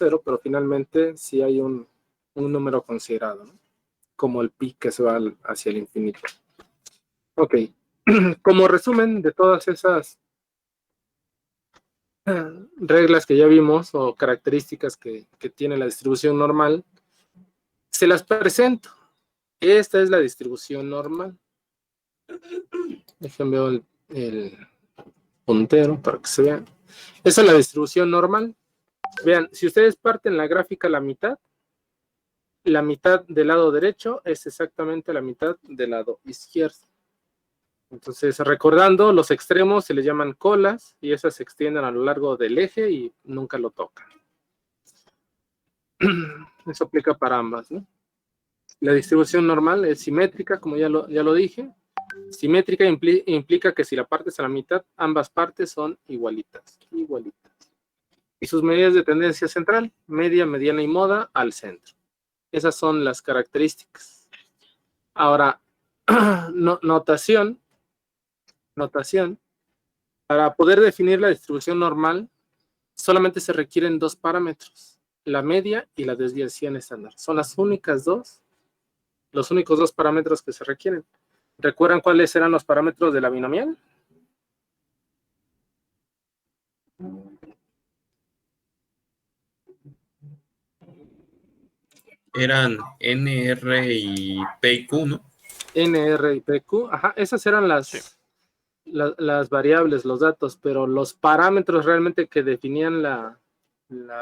cero, pero finalmente sí hay un número considerado, ¿no? Como el pi que se va hacia el infinito. Ok, como resumen de todas esas reglas que ya vimos o características que tiene la distribución normal, se las presento. Esta es la distribución normal. Déjenme ver el puntero para que se vean. Esa es la distribución normal. Vean, si ustedes parten la gráfica a la mitad del lado derecho es exactamente la mitad del lado izquierdo. Entonces, recordando, los extremos se les llaman colas y esas se extienden a lo largo del eje y nunca lo tocan. Eso aplica para ambas, ¿no? La distribución normal es simétrica, como ya lo dije. Simétrica implica que si la partes a la mitad, ambas partes son igualitas. Y sus medidas de tendencia central, media, mediana y moda, al centro. Esas son las características. Ahora, notación. Para poder definir la distribución normal, solamente se requieren dos parámetros, la media y la desviación estándar. Son los únicos dos parámetros que se requieren. ¿Recuerdan cuáles eran los parámetros de la binomial? Eran N, R y P y Q, ¿no? N, R y P, Q. Ajá, esas eran las variables, los datos, pero los parámetros realmente que definían la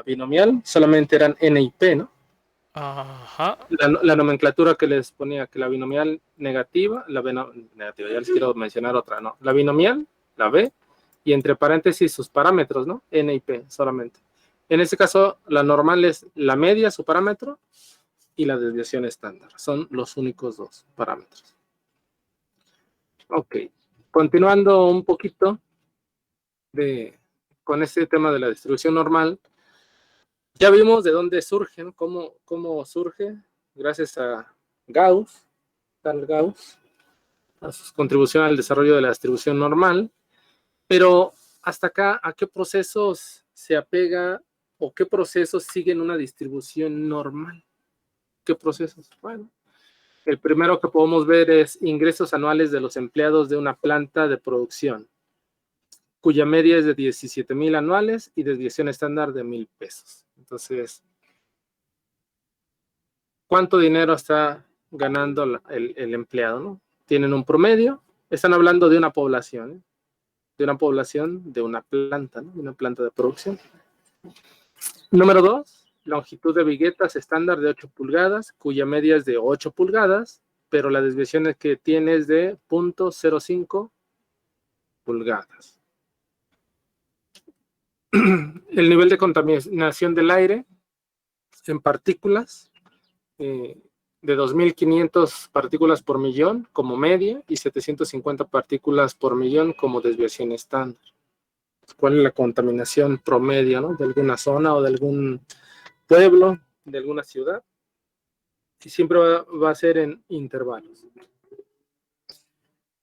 binomial solamente eran N y P, ¿no? Ajá. La nomenclatura que les ponía, que la binomial negativa, negativa, ya les quiero mencionar otra, ¿no? La binomial, la B, y entre paréntesis sus parámetros, ¿no? N y P solamente. En este caso, la normal es la media, su parámetro, y la desviación estándar. Son los únicos dos parámetros. Ok. Continuando un poquito con este tema de la distribución normal, ya vimos de dónde surgen, cómo surge, gracias a Carl Gauss, a su contribución al desarrollo de la distribución normal, pero hasta acá, ¿a qué procesos se apega o qué procesos siguen una distribución normal? ¿Qué procesos? Bueno, el primero que podemos ver es ingresos anuales de los empleados de una planta de producción, cuya media es de 17,000 anuales y desviación estándar de 1,000 pesos. Entonces, ¿cuánto dinero está ganando el empleado, ¿no? Tienen un promedio, están hablando de una población, ¿eh? De una planta, ¿no? De una planta de producción. Número 2, longitud de viguetas estándar de 8 pulgadas, cuya media es de 8 pulgadas, pero la desviación que tiene es de 0.05 pulgadas. El nivel de contaminación del aire en partículas, de 2,500 partículas por millón como media y 750 partículas por millón como desviación estándar. ¿Cuál es la contaminación promedio, ¿no? De alguna zona o de algún pueblo, de alguna ciudad? Y siempre va a ser en intervalos.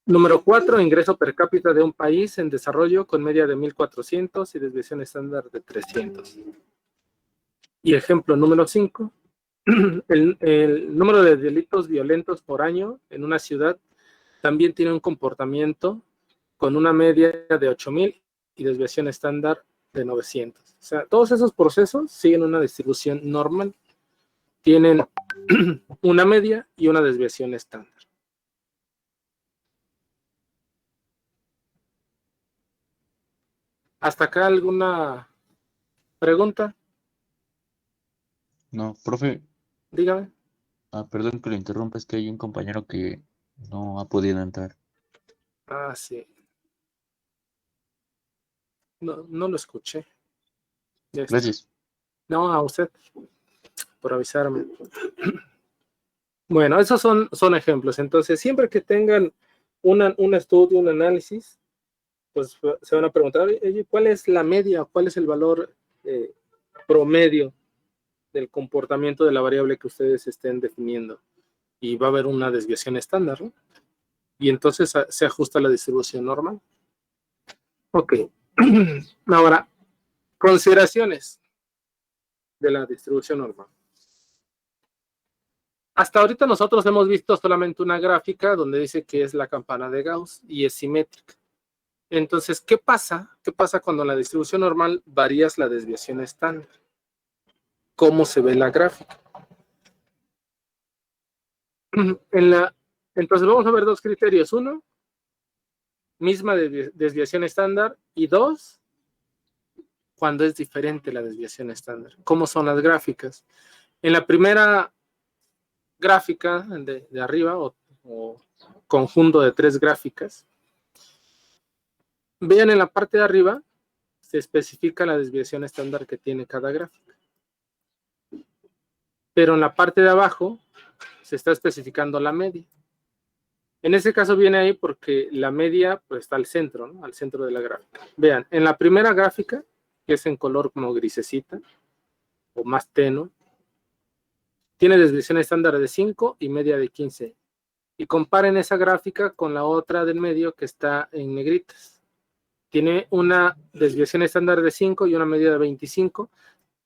Número 4, ingreso per cápita de un país en desarrollo con media de 1,400 y desviación estándar de 300. Y ejemplo número 5, el número de delitos violentos por año en una ciudad también tiene un comportamiento con una media de 8,000 y desviación estándar de 900. O sea, todos esos procesos siguen una distribución normal. Tienen una media y una desviación estándar. ¿Hasta acá alguna pregunta? No, profe. Dígame. Perdón que lo interrumpa, es que hay un compañero que no ha podido entrar. Ah, sí. No lo escuché. Ya está. Gracias. No, a usted por avisarme. Bueno, esos son ejemplos. Entonces, siempre que tengan un estudio, un análisis, pues se van a preguntar, oye, ¿cuál es la media? ¿Cuál es el valor promedio del comportamiento de la variable que ustedes estén definiendo? Y va a haber una desviación estándar, ¿no? Y entonces se ajusta la distribución normal. Ok. Ahora, consideraciones. de la distribución normal. Hasta ahorita nosotros hemos visto solamente una gráfica donde dice que es la campana de Gauss y es simétrica. Entonces, ¿qué pasa? ¿Qué pasa cuando en la distribución normal varías la desviación estándar? ¿Cómo se ve la gráfica? Entonces vamos a ver dos criterios. Uno, misma desviación estándar, y dos, cuando es diferente la desviación estándar. ¿Cómo son las gráficas? En la primera gráfica de arriba, o conjunto de tres gráficas, vean en la parte de arriba, se especifica la desviación estándar que tiene cada gráfica. Pero en la parte de abajo, se está especificando la media. En ese caso viene ahí porque la media pues, está al centro, ¿no? Al centro de la gráfica. Vean, en la primera gráfica, que es en color como grisecita, o más tenue, tiene desviación estándar de 5 y media de 15. Y comparen esa gráfica con la otra del medio que está en negritas. Tiene una desviación estándar de 5 y una media de 25,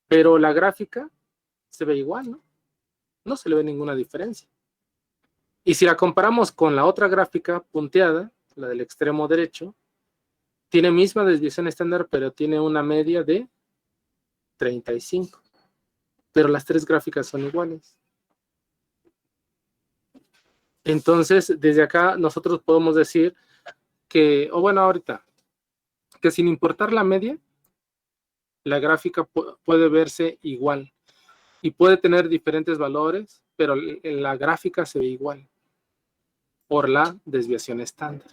pero la gráfica se ve igual, ¿no? No se le ve ninguna diferencia. Y si la comparamos con la otra gráfica punteada, la del extremo derecho, tiene misma desviación estándar, pero tiene una media de 35. Pero las tres gráficas son iguales. Entonces, desde acá nosotros podemos decir que, o bueno, ahorita, que sin importar la media, la gráfica puede verse igual. Y puede tener diferentes valores, pero en la gráfica se ve igual por la desviación estándar.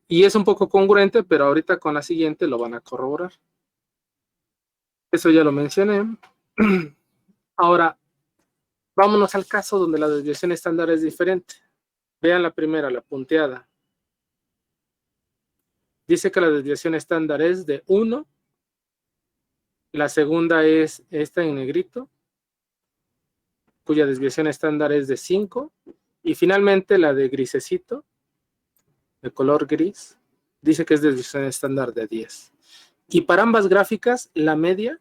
Y es un poco congruente, pero ahorita con la siguiente lo van a corroborar. Eso ya lo mencioné. Ahora, vámonos al caso donde la desviación estándar es diferente. Vean la primera, la punteada. Dice que la desviación estándar es de 1. La segunda es esta en negrito, cuya desviación estándar es de 5. Y finalmente la de grisecito, de color gris, dice que es desviación estándar de 10. Y para ambas gráficas, la media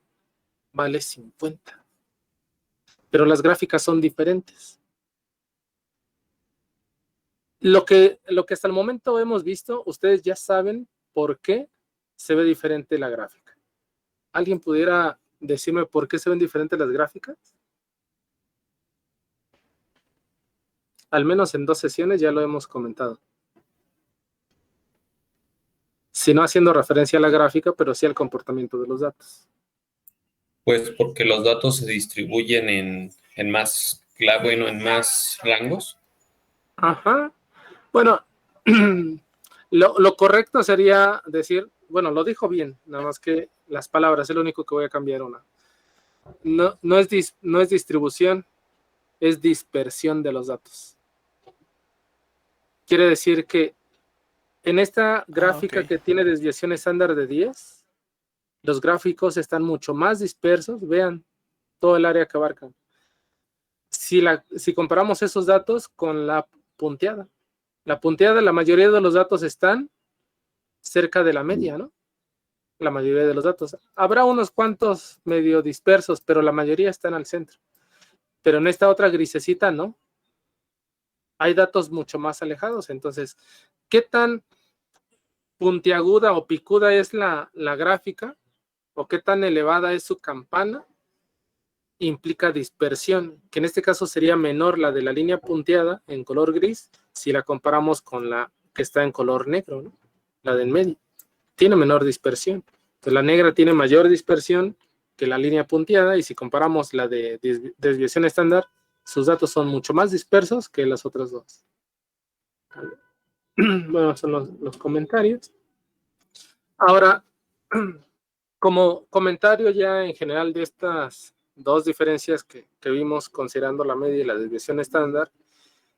vale 50. Pero las gráficas son diferentes. Lo que hasta el momento hemos visto, ustedes ya saben por qué se ve diferente la gráfica. ¿Alguien pudiera decirme por qué se ven diferentes las gráficas? Al menos en 2 sesiones ya lo hemos comentado. Si no haciendo referencia a la gráfica, pero sí al comportamiento de los datos. Pues porque los datos se distribuyen en más rangos. Ajá. Bueno, lo correcto sería decir, bueno, lo dijo bien, nada más que las palabras, es lo único que voy a cambiar una. No es distribución, es dispersión de los datos. Quiere decir que en esta gráfica ok. que tiene desviación estándar de 10, los gráficos están mucho más dispersos. Vean todo el área que abarcan. Si comparamos esos datos con la punteada, la mayoría de los datos están cerca de la media, ¿no? La mayoría de los datos. Habrá unos cuantos medio dispersos, pero la mayoría están al centro. Pero en esta otra grisecita, ¿no? Hay datos mucho más alejados. Entonces, ¿qué tan puntiaguda o picuda es la gráfica? ¿O qué tan elevada es su campana? Implica dispersión, que en este caso sería menor la de la línea punteada en color gris si la comparamos con la que está en color negro, ¿no? La del medio. Tiene menor dispersión. Entonces la negra tiene mayor dispersión que la línea punteada, y si comparamos la de desviación estándar, sus datos son mucho más dispersos que las otras dos. Bueno, son los comentarios. Ahora, como comentario ya en general de estas dos diferencias que vimos considerando la media y la desviación estándar,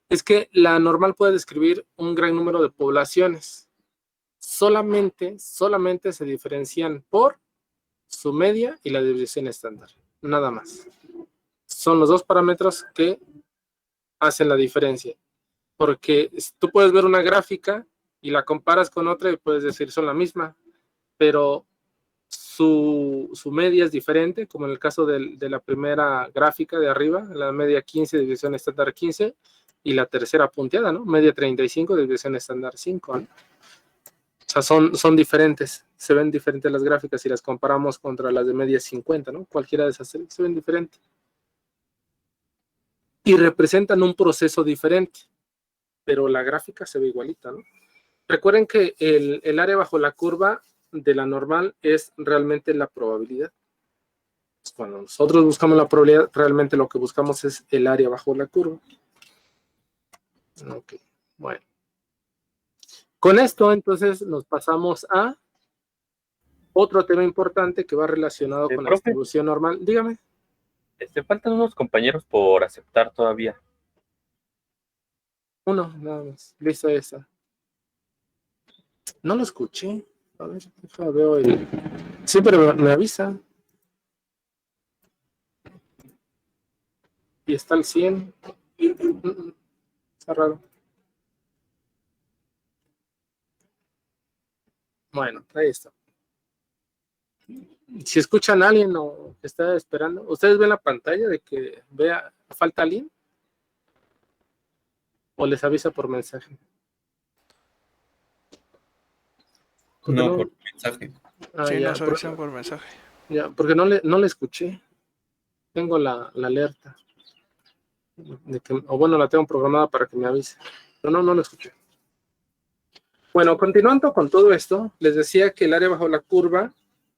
es que la normal puede describir un gran número de poblaciones. Solamente se diferencian por su media y la desviación estándar. Nada más. Son los dos parámetros que hacen la diferencia. Porque tú puedes ver una gráfica y la comparas con otra y puedes decir son la misma, pero su media es diferente, como en el caso de la primera gráfica de arriba, la media 15, desviación estándar 15, y la tercera punteada, ¿no? Media 35, desviación estándar 5, ¿no? O sea, son diferentes, se ven diferentes las gráficas si las comparamos contra las de media 50, ¿no? Cualquiera de esas se ven diferentes. Y representan un proceso diferente, pero la gráfica se ve igualita, ¿no? Recuerden que el área bajo la curva de la normal es realmente la probabilidad. Cuando nosotros buscamos la probabilidad, realmente lo que buscamos es el área bajo la curva. Ok, bueno. Con esto, entonces, nos pasamos a otro tema importante que va relacionado con la profe, distribución normal. Dígame. faltan unos compañeros por aceptar todavía. Uno, nada más. Listo, esa. No lo escuché. A ver, déjame veo el... Sí, pero me avisa. Y está al 100. Está raro. Bueno, ahí está. Si escuchan a alguien o que está esperando, ¿ustedes ven la pantalla de que vea falta alguien? ¿O les avisa por mensaje? No, por mensaje. Sí, Ya, nos avisan por mensaje. ya, porque no le escuché. Tengo la alerta. O bueno, la tengo programada para que me avise. Pero no lo escuché. Bueno, continuando con todo esto, les decía que el área bajo la curva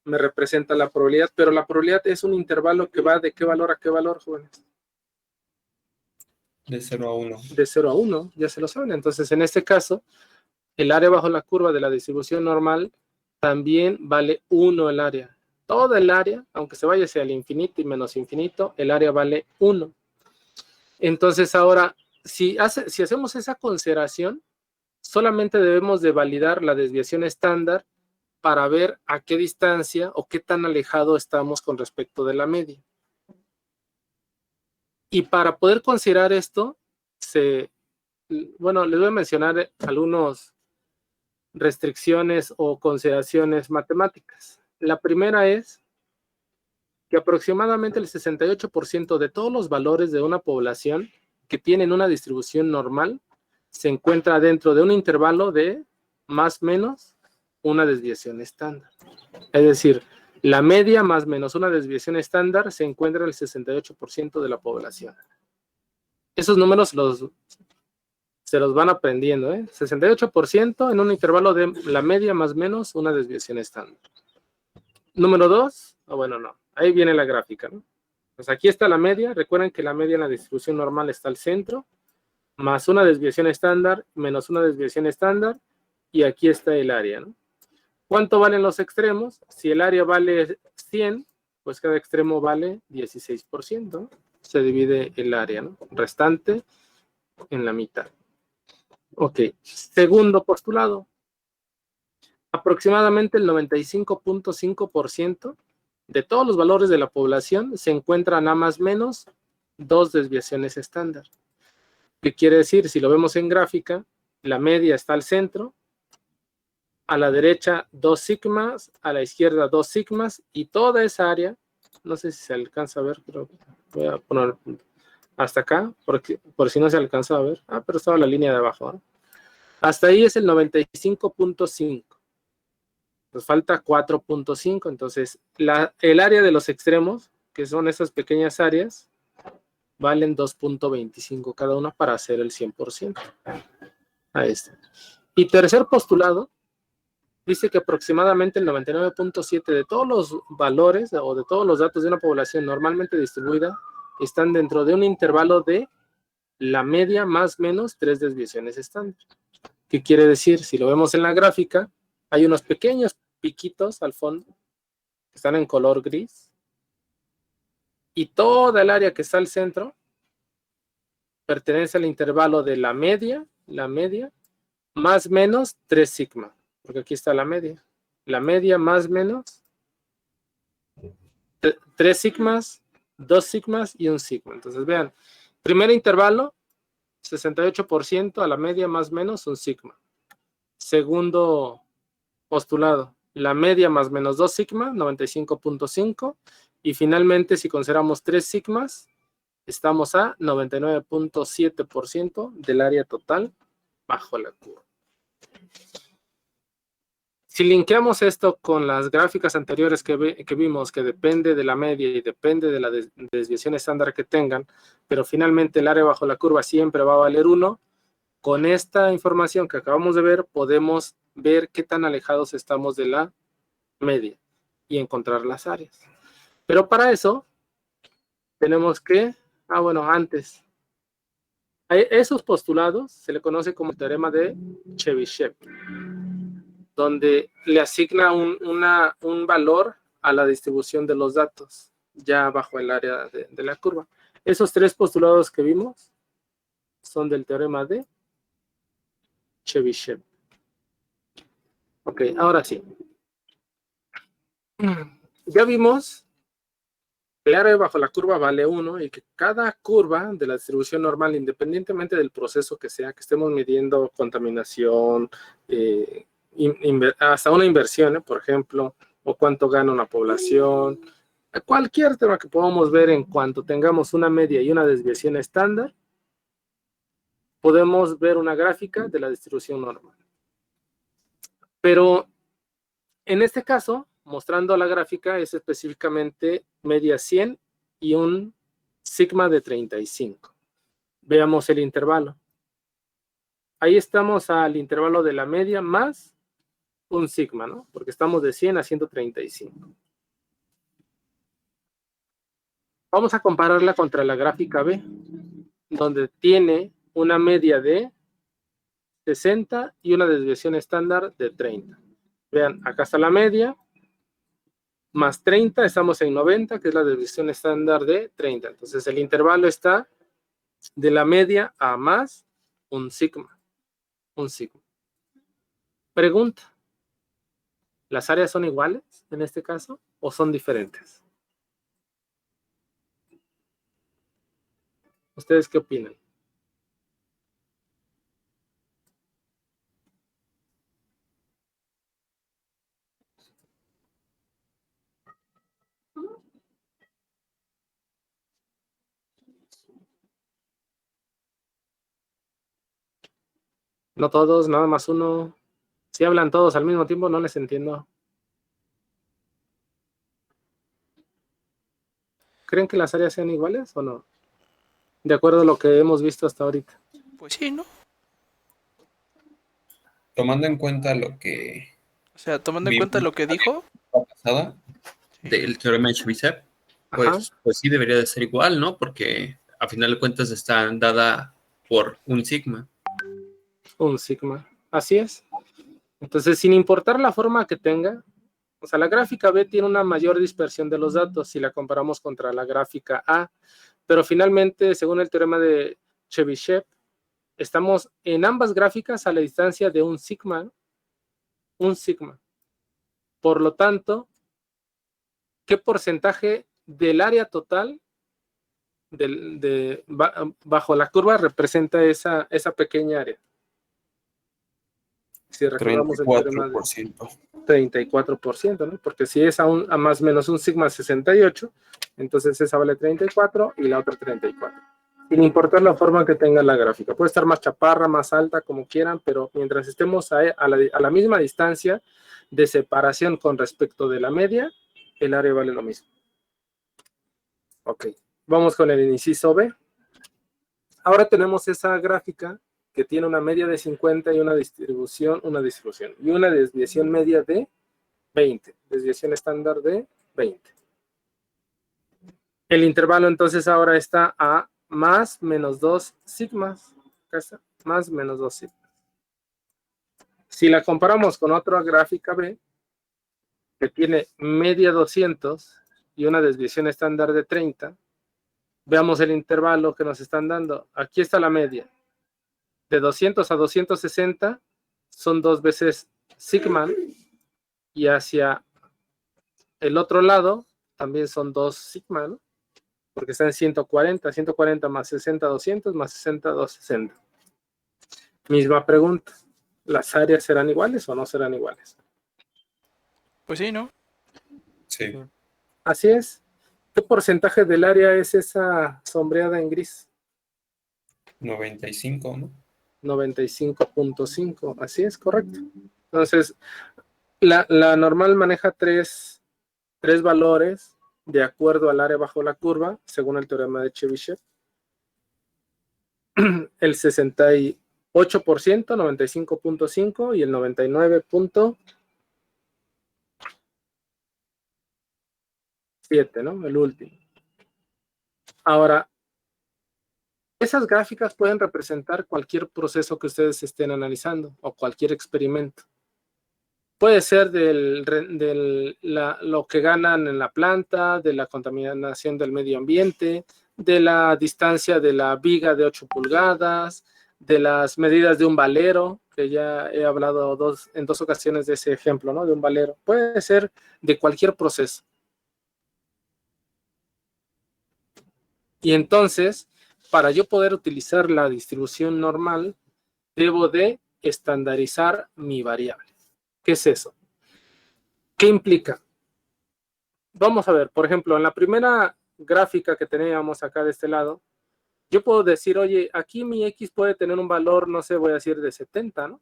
me representa la probabilidad, pero la probabilidad es un intervalo que va de qué valor a qué valor, jóvenes. De 0 a 1. De 0 a 1, ya se lo saben. Entonces, en este caso, el área bajo la curva de la distribución normal también vale 1 el área. Toda el área, aunque se vaya hacia el infinito y menos infinito, el área vale 1. Entonces, ahora, si hacemos esa consideración, solamente debemos de validar la desviación estándar para ver a qué distancia o qué tan alejado estamos con respecto de la media. Y para poder considerar esto, bueno, les voy a mencionar algunas restricciones o consideraciones matemáticas. La primera es que aproximadamente el 68% de todos los valores de una población que tienen una distribución normal se encuentra dentro de un intervalo de más o menos una desviación estándar. Es decir, la media más o menos una desviación estándar se encuentra en el 68% de la población. Esos números se los van aprendiendo, 68% en un intervalo de la media más o menos una desviación estándar. Número 2, bueno, no, ahí viene la gráfica, ¿no? Pues aquí está la media, recuerden que la media en la distribución normal está al centro, más una desviación estándar, menos una desviación estándar, y aquí está el área, ¿no? ¿Cuánto valen los extremos? Si el área vale 100, pues cada extremo vale 16%, ¿no? Se divide el área, ¿no? Restante en la mitad. Ok, segundo postulado. Aproximadamente el 95.5% de todos los valores de la población se encuentran a más o menos 2 desviaciones estándar. ¿Qué quiere decir? Si lo vemos en gráfica, la media está al centro, a la derecha 2 sigmas, a la izquierda 2 sigmas, y toda esa área, no sé si se alcanza a ver, pero voy a poner hasta acá, por si no se alcanza a ver. Pero estaba la línea de abajo, ¿no? Hasta ahí es el 95.5. Nos falta 4.5, entonces el área de los extremos, que son esas pequeñas áreas, valen 2.25 cada una para hacer el 100%. Ahí está. Y tercer postulado, dice que aproximadamente el 99.7 de todos los valores o de todos los datos de una población normalmente distribuida están dentro de un intervalo de la media más o menos 3 desviaciones estándar. ¿Qué quiere decir? Si lo vemos en la gráfica, hay unos pequeños piquitos al fondo que están en color gris y toda el área que está al centro pertenece al intervalo de la media más o menos 3 sigma, porque aquí está la media más o menos 3 sigmas, 2 sigmas y 1 sigma. Entonces vean, primer intervalo 68%, a la media más o menos 1 sigma. Segundo postulado, la media más menos 2 sigma, 95.5, y finalmente si consideramos 3 sigmas, estamos a 99.7% del área total bajo la curva. Si linkeamos esto con las gráficas anteriores que vimos, que depende de la media y depende de la desviación estándar que tengan, pero finalmente el área bajo la curva siempre va a valer 1, con esta información que acabamos de ver, podemos ver qué tan alejados estamos de la media y encontrar las áreas. Pero para eso, tenemos que, antes, a esos postulados se le conoce como el teorema de Chebyshev, donde le asigna un valor a la distribución de los datos, ya bajo el área de la curva. Esos 3 postulados que vimos son del teorema de Chebyshev. Ok, ahora sí. Ya vimos que el área bajo la curva vale 1 y que cada curva de la distribución normal, independientemente del proceso que sea, que estemos midiendo contaminación, hasta una inversión, por ejemplo, o cuánto gana una población, cualquier tema que podamos ver en cuanto tengamos una media y una desviación estándar, podemos ver una gráfica de la distribución normal. Pero en este caso, mostrando la gráfica, es específicamente media 100 y un sigma de 35. Veamos el intervalo. Ahí estamos al intervalo de la media más un sigma, ¿no? Porque estamos de 100 a 135. Vamos a compararla contra la gráfica B, donde tiene una media de 60 y una desviación estándar de 30. Vean, acá está la media, más 30, estamos en 90, que es la desviación estándar de 30. Entonces el intervalo está de la media a más un sigma. Un sigma. Pregunta. ¿Las áreas son iguales en este caso o son diferentes? ¿Ustedes qué opinan? No todos, nada más uno. Si hablan todos al mismo tiempo, no les entiendo. ¿Creen que las áreas sean iguales o no? De acuerdo a lo que hemos visto hasta ahorita. Pues sí, ¿no? Tomando en cuenta lo que O sea, tomando en cuenta lo que dijo. pasada del teorema de Chebyshev, Ajá. pues sí debería de ser igual, ¿no? Porque a final de cuentas está dada por un sigma. Un sigma. Así es. Entonces, sin importar la forma que tenga, o sea, la gráfica B tiene una mayor dispersión de los datos si la comparamos contra la gráfica A, pero finalmente, según el teorema de Chebyshev, estamos en ambas gráficas a la distancia de un sigma, ¿no? Un sigma. Por lo tanto, ¿qué porcentaje del área total bajo la curva representa esa pequeña área? Si recordamos el teorema de 34%, ¿no? Porque si es a más o menos un sigma 68, entonces esa vale 34 y la otra 34. Sin importar la forma que tenga la gráfica. Puede estar más chaparra, más alta, como quieran, pero mientras estemos a la misma distancia de separación con respecto de la media, el área vale lo mismo. Ok, vamos con el inciso B. Ahora tenemos esa gráfica que tiene una media de 50 y una desviación media de 20, desviación estándar de 20. El intervalo entonces ahora está a más menos 2 sigmas. Acá está, más menos 2 sigmas. Si la comparamos con otra gráfica B, que tiene media 200 y una desviación estándar de 30, veamos el intervalo que nos están dando. Aquí está la media. De 200 a 260 son 2 veces sigma, y hacia el otro lado también son 2 sigma, ¿no? Porque está en 140 más 60, 200, más 60, 260. Misma pregunta. ¿Las áreas serán iguales o no serán iguales? Pues sí, ¿no? Sí. Así es. ¿Qué porcentaje del área es esa sombreada en gris? 95, ¿no? 95.5. Así es, correcto. Entonces, la normal maneja tres valores de acuerdo al área bajo la curva, según el teorema de Chebyshev. El 68%, 95.5 y el 99.7, ¿no? El último. Ahora, esas gráficas pueden representar cualquier proceso que ustedes estén analizando o cualquier experimento. Puede ser lo que ganan en la planta, de la contaminación del medio ambiente, de la distancia de la viga de 8 pulgadas, de las medidas de un valero, que ya he hablado en dos ocasiones de ese ejemplo, ¿no? De un valero. Puede ser de cualquier proceso. Y entonces, para yo poder utilizar la distribución normal, debo de estandarizar mi variable. ¿Qué es eso? ¿Qué implica? Vamos a ver, por ejemplo, en la primera gráfica que teníamos acá de este lado, yo puedo decir, oye, aquí mi X puede tener un valor, no sé, voy a decir de 70, ¿no?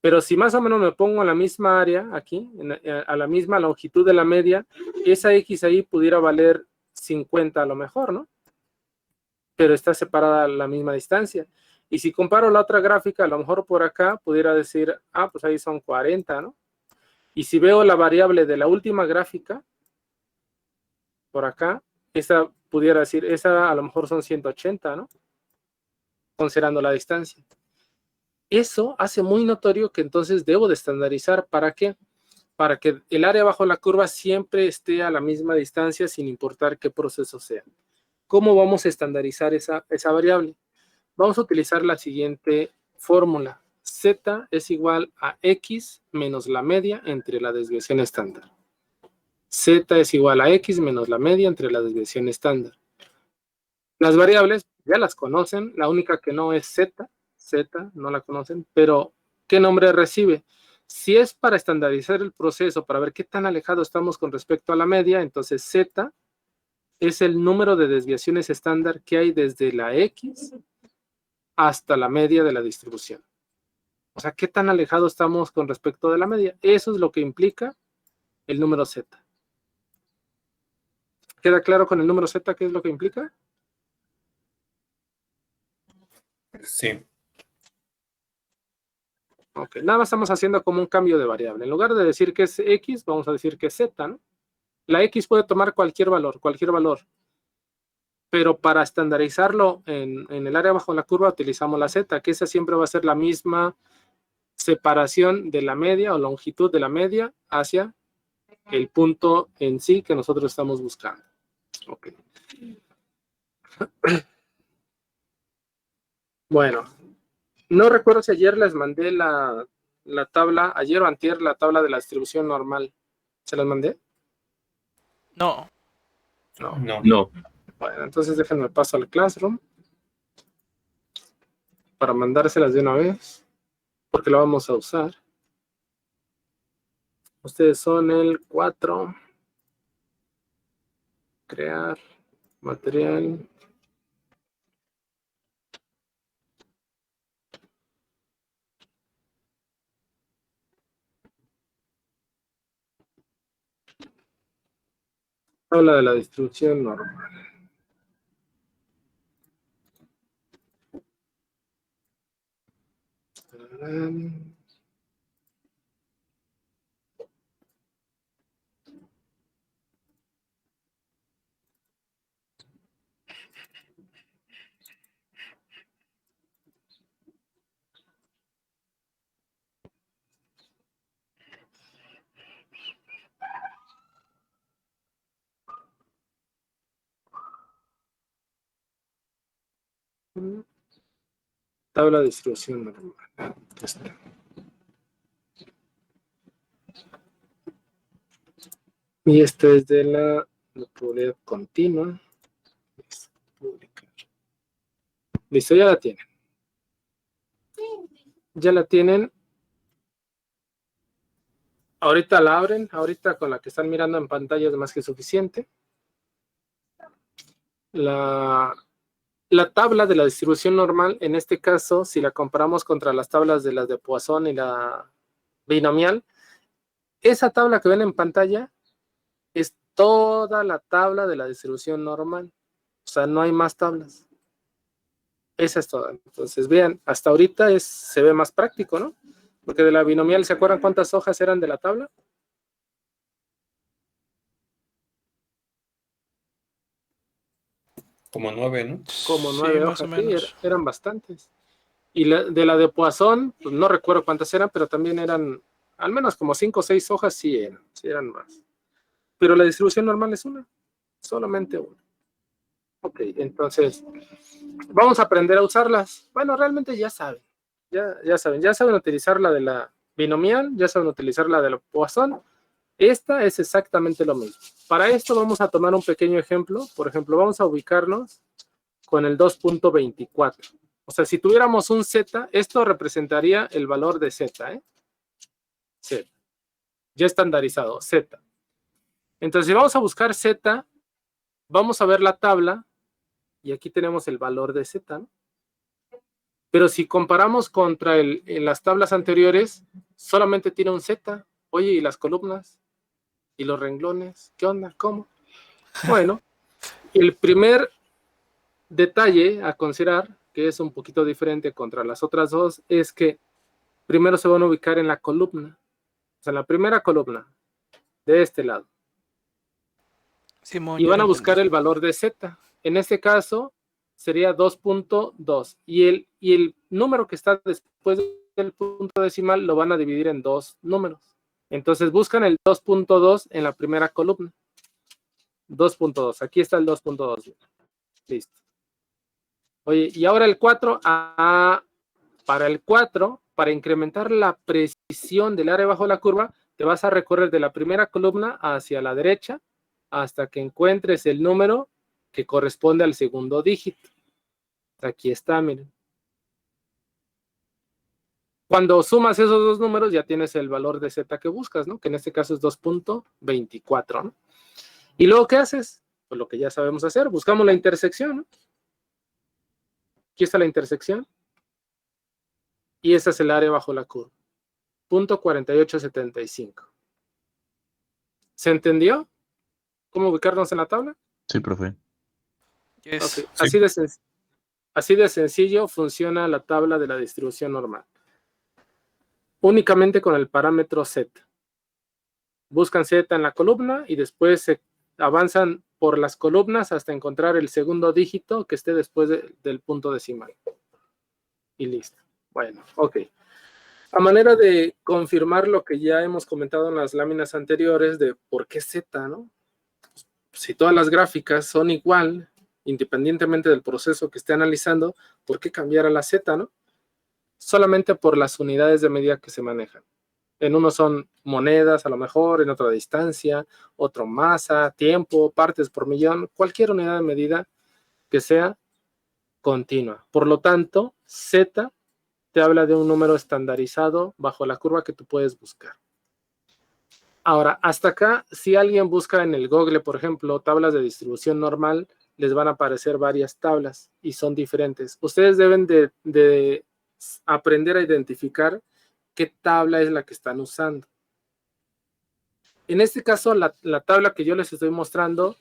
Pero si más o menos me pongo en la misma área, aquí, a la misma longitud de la media, esa X ahí pudiera valer 50 a lo mejor, ¿no? Pero está separada a la misma distancia. Y si comparo la otra gráfica, a lo mejor por acá pudiera decir, pues ahí son 40, ¿no? Y si veo la variable de la última gráfica, por acá, esa pudiera decir, esa a lo mejor son 180, ¿no? Considerando la distancia. Eso hace muy notorio que entonces debo de estandarizar. ¿Para qué? Para que el área bajo la curva siempre esté a la misma distancia sin importar qué proceso sea. ¿Cómo vamos a estandarizar esa variable? Vamos a utilizar la siguiente fórmula. Z es igual a X menos la media entre la desviación estándar. Z es igual a X menos la media entre la desviación estándar. Las variables ya las conocen, la única que no es Z no la conocen, pero ¿qué nombre recibe? Si es para estandarizar el proceso, para ver qué tan alejado estamos con respecto a la media, entonces Z es el número de desviaciones estándar que hay desde la X hasta la media de la distribución. O sea, ¿qué tan alejado estamos con respecto de la media? Eso es lo que implica el número Z. ¿Queda claro con el número Z qué es lo que implica? Sí. Ok, nada más estamos haciendo como un cambio de variable. En lugar de decir que es X, vamos a decir que es Z, ¿no? La X puede tomar cualquier valor. Pero para estandarizarlo en el área bajo la curva utilizamos la Z, que esa siempre va a ser la misma separación de la media o longitud de la media hacia el punto en sí que nosotros estamos buscando. Ok. Bueno, no recuerdo si ayer les mandé la tabla, ayer o antier, la tabla de la distribución normal. ¿Se las mandé? No. No. No. Bueno, entonces déjenme paso al Classroom para mandárselas de una vez, porque la vamos a usar. Ustedes son el 4. Crear material. Tabla de la distribución normal. Tabla de distribución normal. Y este es de la probabilidad continua. Listo, ya la tienen. Ya la tienen. Ahorita la abren, ahorita con la que están mirando en pantalla es más que suficiente. La tabla de la distribución normal, en este caso, si la comparamos contra las tablas de las de Poisson y la binomial, esa tabla que ven en pantalla es toda la tabla de la distribución normal. O sea, no hay más tablas. Esa es toda. Entonces, vean, hasta ahorita se ve más práctico, ¿no? Porque de la binomial, ¿se acuerdan cuántas hojas eran de la tabla? Como 9, ¿no? Como Sí, 9 más hojas, o sí, menos. eran bastantes. Y de la de Poisson, pues no recuerdo cuántas eran, pero también eran, al menos como 5 o 6 hojas, sí eran más. Pero la distribución normal es una, solamente una. Ok, entonces, vamos a aprender a usarlas. Bueno, realmente ya saben, ya saben utilizar la de la binomial, ya saben utilizar la de la Poisson. Esta es exactamente lo mismo. Para esto vamos a tomar un pequeño ejemplo. Por ejemplo, vamos a ubicarnos con el 2.24. O sea, si tuviéramos un Z, esto representaría el valor de Z, ¿eh? Z. Ya estandarizado, Z. Entonces, si vamos a buscar Z, vamos a ver la tabla y aquí tenemos el valor de Z, ¿no? Pero si comparamos contra en las tablas anteriores, solamente tiene un Z. Oye, ¿y las columnas? ¿Y los renglones? ¿Qué onda? ¿Cómo? Bueno, el primer detalle a considerar, que es un poquito diferente contra las otras dos, es que primero se van a ubicar en la columna. O sea, en la primera columna, de este lado. Simón, Y ya van lo a entendí. buscar el valor de Z. En este caso, sería 2.2. Y el número que está después del punto decimal lo van a dividir en dos números. Entonces buscan el 2.2 en la primera columna. 2.2. Aquí está el 2.2. Listo. Oye, y ahora el 4. Para el 4, para incrementar la precisión del área bajo la curva, te vas a recorrer de la primera columna hacia la derecha hasta que encuentres el número que corresponde al segundo dígito. Aquí está, miren. Cuando sumas esos dos números, ya tienes el valor de Z que buscas, ¿no? Que en este caso es 2.24, ¿no? ¿Y luego qué haces? Pues lo que ya sabemos hacer, buscamos la intersección, ¿no? Aquí está la intersección. Y esta es el área bajo la curva. Punto 4875. ¿Se entendió cómo ubicarnos en la tabla? Sí, profe. Yes. Okay. Así de sencillo funciona la tabla de la distribución normal. Únicamente con el parámetro Z. Buscan Z en la columna y después se avanzan por las columnas hasta encontrar el segundo dígito que esté después del punto decimal. Y listo. Bueno, ok. A manera de confirmar lo que ya hemos comentado en las láminas anteriores de por qué Z, ¿no? Si todas las gráficas son igual, independientemente del proceso que esté analizando, ¿por qué cambiar a la Z, no? Solamente por las unidades de medida que se manejan. En uno son monedas, a lo mejor, en otra distancia, otro masa, tiempo, partes por millón, cualquier unidad de medida que sea continua. Por lo tanto, Z te habla de un número estandarizado bajo la curva que tú puedes buscar. Ahora, hasta acá, si alguien busca en el Google, por ejemplo, tablas de distribución normal, les van a aparecer varias tablas y son diferentes. Ustedes deben de aprender a identificar qué tabla es la que están usando. En este caso, la tabla que yo les estoy mostrando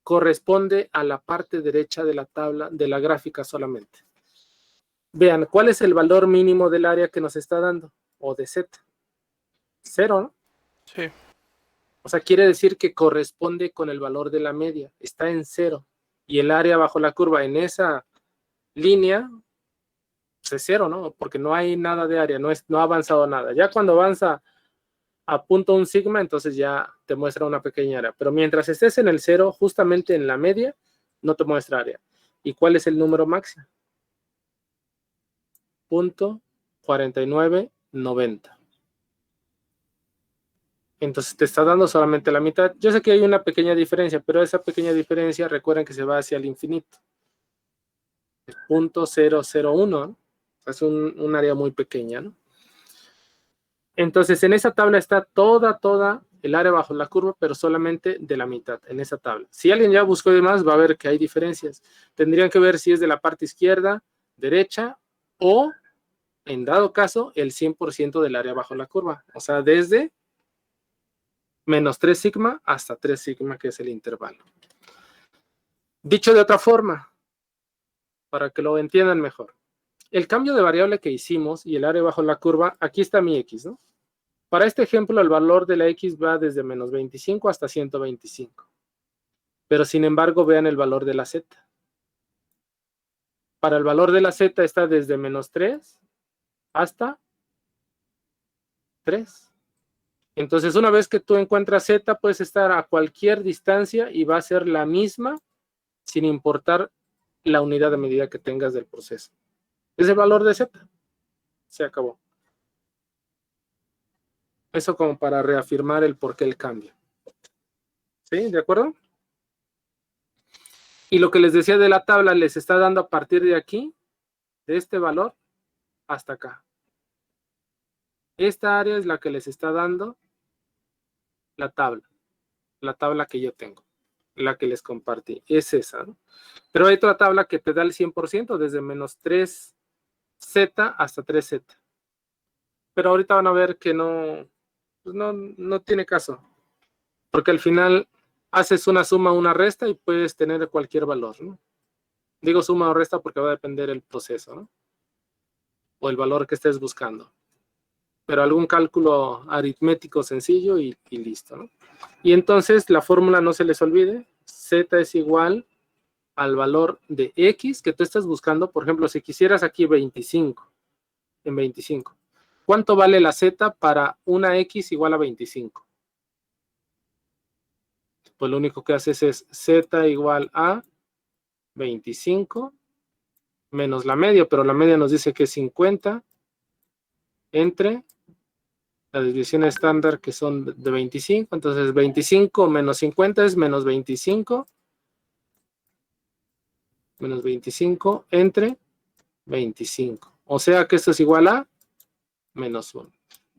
corresponde a la parte derecha de la tabla, de la gráfica solamente. Vean, ¿cuál es el valor mínimo del área que nos está dando? O de Z. 0, ¿no? Sí. O sea, quiere decir que corresponde con el valor de la media. Está en 0. Y el área bajo la curva en esa línea pues es 0, ¿no? Porque no hay nada de área, no ha avanzado nada. Ya cuando avanza a punto un sigma, entonces ya te muestra una pequeña área. Pero mientras estés en el 0, justamente en la media, no te muestra área. ¿Y cuál es el número máximo? Punto 4990. Entonces te está dando solamente la mitad. Yo sé que hay una pequeña diferencia, pero esa pequeña diferencia, recuerden que se va hacia el infinito. Punto 001, ¿no? Es un área muy pequeña, ¿no? Entonces, en esa tabla está toda el área bajo la curva, pero solamente de la mitad, en esa tabla. Si alguien ya buscó de más, va a ver que hay diferencias. Tendrían que ver si es de la parte izquierda, derecha, o, en dado caso, el 100% del área bajo la curva. O sea, desde menos 3 sigma hasta 3 sigma, que es el intervalo. Dicho de otra forma, para que lo entiendan mejor. El cambio de variable que hicimos y el área bajo la curva, aquí está mi x, ¿no? Para este ejemplo, el valor de la x va desde menos 25 hasta 125. Pero sin embargo, vean el valor de la z. Para el valor de la z está desde menos 3 hasta 3. Entonces, una vez que tú encuentras z, puedes estar a cualquier distancia y va a ser la misma sin importar la unidad de medida que tengas del proceso. Es el valor de z. Se acabó. Eso como para reafirmar el por qué el cambio. ¿Sí? ¿De acuerdo? Y lo que les decía de la tabla, les está dando a partir de aquí, de este valor, hasta acá. Esta área es la que les está dando la tabla que yo tengo, la que les compartí, es esa, ¿no? Pero hay otra tabla que te da el 100%, desde menos 3z hasta 3z. Pero ahorita van a ver que pues no tiene caso, porque al final haces una suma, una resta y puedes tener cualquier valor, ¿no? Digo suma o resta porque va a depender el proceso, ¿no? O el valor que estés buscando. Pero algún cálculo aritmético sencillo y listo, ¿no? Y entonces la fórmula no se les olvide, z es igual al valor de x que tú estás buscando. Por ejemplo, si quisieras aquí 25, en 25, ¿cuánto vale la z para una x igual a 25? Pues lo único que haces es z igual a 25 menos la media, pero la media nos dice que es 50 entre la desviación estándar, que son de 25, entonces 25 menos 50 es menos 25 entre 25. O sea que esto es igual a menos 1.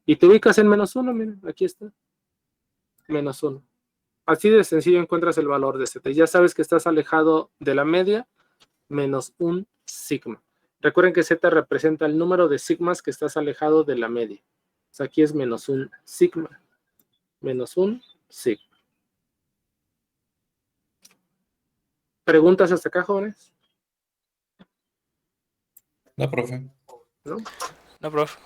Y te ubicas en menos 1, miren, aquí está. Menos 1. Así de sencillo encuentras el valor de z. Ya sabes que estás alejado de la media, menos un sigma. Recuerden que z representa el número de sigmas que estás alejado de la media. O sea, aquí es menos un sigma. Menos un sigma. ¿Preguntas hasta acá, jóvenes? No, profe. ¿No? No, profe.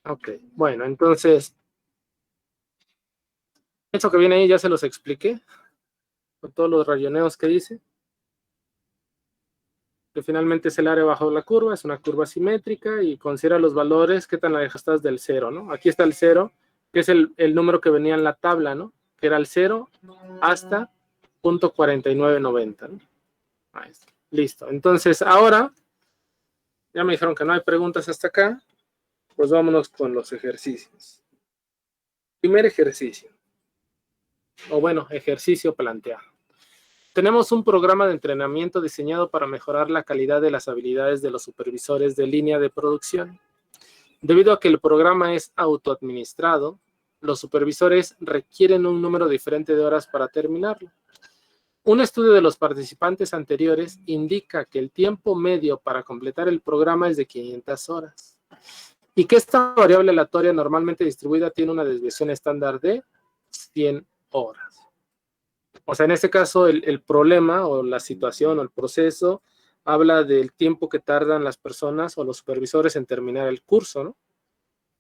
Ok, bueno, entonces, eso que viene ahí ya se los expliqué, con todos los rayoneos que hice. Que finalmente es el área bajo la curva, es una curva simétrica y considera los valores, qué tan lejos estás del 0, ¿no? Aquí está el 0, que es el número que venía en la tabla, ¿no? Que era el 0 hasta 0.4990, ¿no? Ahí está. Listo. Entonces, ahora, ya me dijeron que no hay preguntas hasta acá, pues vámonos con los ejercicios. Primer ejercicio. O bueno, ejercicio planteado. Tenemos un programa de entrenamiento diseñado para mejorar la calidad de las habilidades de los supervisores de línea de producción. Debido a que el programa es autoadministrado, los supervisores requieren un número diferente de horas para terminarlo. Un estudio de los participantes anteriores indica que el tiempo medio para completar el programa es de 500 horas y que esta variable aleatoria normalmente distribuida tiene una desviación estándar de 100 horas. O sea, en este caso, el problema o la situación o el proceso habla del tiempo que tardan las personas o los supervisores en terminar el curso, ¿no?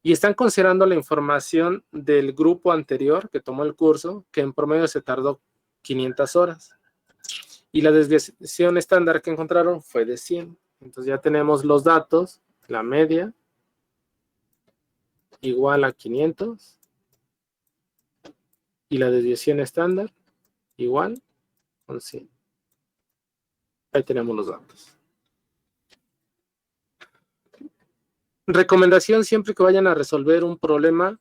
Y están considerando la información del grupo anterior que tomó el curso, que en promedio se tardó 500 horas. Y la desviación estándar que encontraron fue de 100. Entonces ya tenemos los datos, la media igual a 500 y la desviación estándar igual con 100. Ahí tenemos los datos. Recomendación: siempre que vayan a resolver un problema,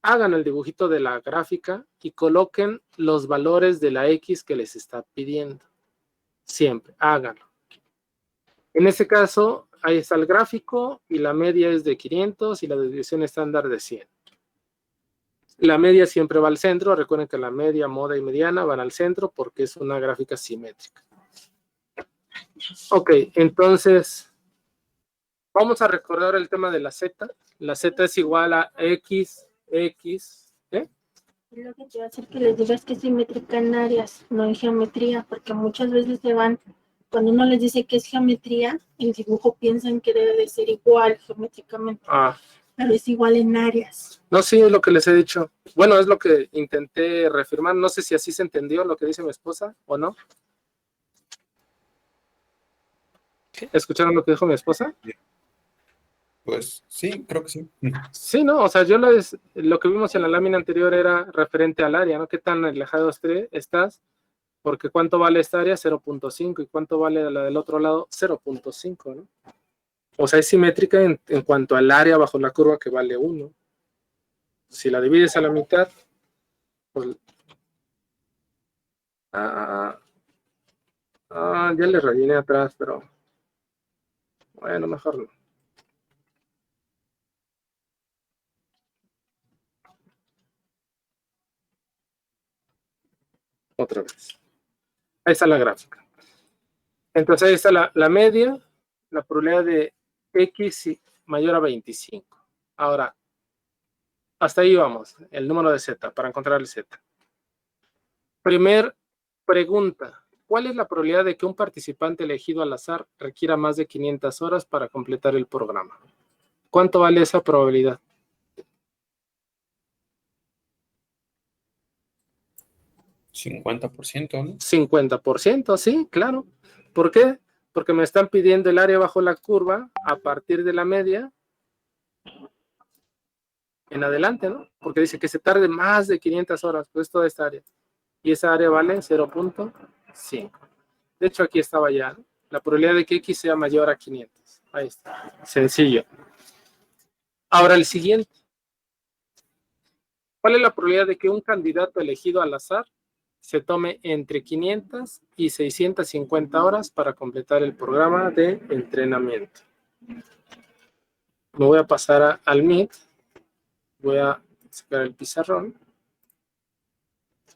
hagan el dibujito de la gráfica y coloquen los valores de la X que les está pidiendo. Siempre, háganlo. En este caso, ahí está el gráfico y la media es de 500 y la desviación estándar de 100. La media siempre va al centro. Recuerden que la media, moda y mediana van al centro porque es una gráfica simétrica. Ok, entonces vamos a recordar el tema de la Z. La Z es igual a X. Lo que te va a hacer que les digas que es simétrica en áreas, no en geometría, porque muchas veces se van, cuando uno les dice que es geometría, el dibujo piensan que debe de ser igual geométricamente, pero es igual en áreas. No, sí, es lo que les he dicho. Bueno, es lo que intenté reafirmar. No sé si así se entendió lo que dice mi esposa o no. ¿Escucharon lo que dijo mi esposa? Pues sí, creo que sí. Sí, no, o sea, lo que vimos en la lámina anterior era referente al área, ¿no? ¿Qué tan alejado estás? Porque ¿cuánto vale esta área? 0.5. ¿Y cuánto vale la del otro lado? 0.5, ¿no? O sea, es simétrica en cuanto al área bajo la curva que vale 1. Si la divides a la mitad, pues... ya le rellené atrás, pero... Bueno, mejor no. Otra vez. Ahí está la gráfica. Entonces ahí está la media, la probabilidad de X mayor a 25. Ahora, hasta ahí vamos, el número de Z, para encontrar el Z. Primer pregunta. ¿Cuál es la probabilidad de que un participante elegido al azar requiera más de 500 horas para completar el programa? ¿Cuánto vale esa probabilidad? 50%, ¿no? 50%, sí, claro. ¿Por qué? Porque me están pidiendo el área bajo la curva a partir de la media en adelante, ¿no? Porque dice que se tarde más de 500 horas, pues toda esta área. Y esa área vale 0.5. De hecho, aquí estaba ya, ¿no? La probabilidad de que X sea mayor a 500. Ahí está. Sencillo. Ahora el siguiente. ¿Cuál es la probabilidad de que un candidato elegido al azar se tome entre 500 y 650 horas para completar el programa de entrenamiento? Me voy a pasar al Meet. Voy a sacar el pizarrón.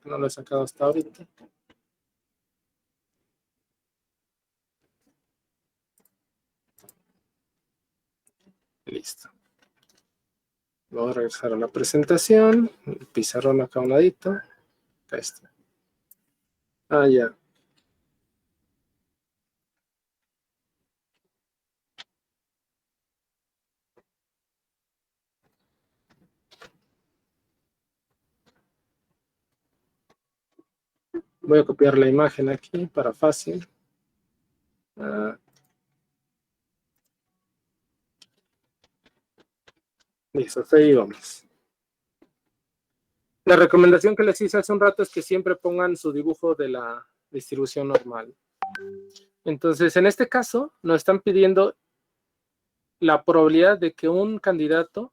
No lo he sacado hasta ahorita. Listo. Voy a regresar a la presentación. El pizarrón acá a un ladito. Acá está. Ya. Voy a copiar la imagen aquí para fácil. Listo, ahí vamos. La recomendación que les hice hace un rato es que siempre pongan su dibujo de la distribución normal. Entonces, en este caso, nos están pidiendo la probabilidad de que un candidato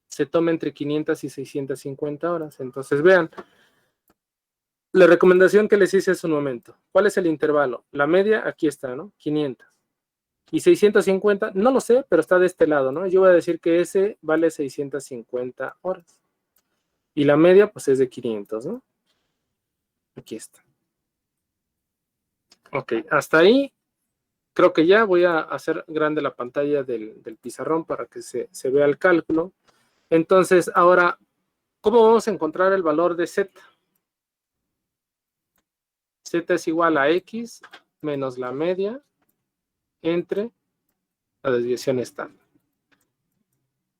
se tome entre 500 y 650 horas. Entonces, vean, la recomendación que les hice hace un momento. ¿Cuál es el intervalo? La media, aquí está, ¿no? 500. Y 650, no lo sé, pero está de este lado, ¿no? Yo voy a decir que ese vale 650 horas. Y la media, pues, es de 500, ¿no? Aquí está. Ok, hasta ahí creo que ya voy a hacer grande la pantalla del pizarrón para que se vea el cálculo. Entonces, ahora, ¿cómo vamos a encontrar el valor de Z? Z es igual a X menos la media entre la desviación estándar.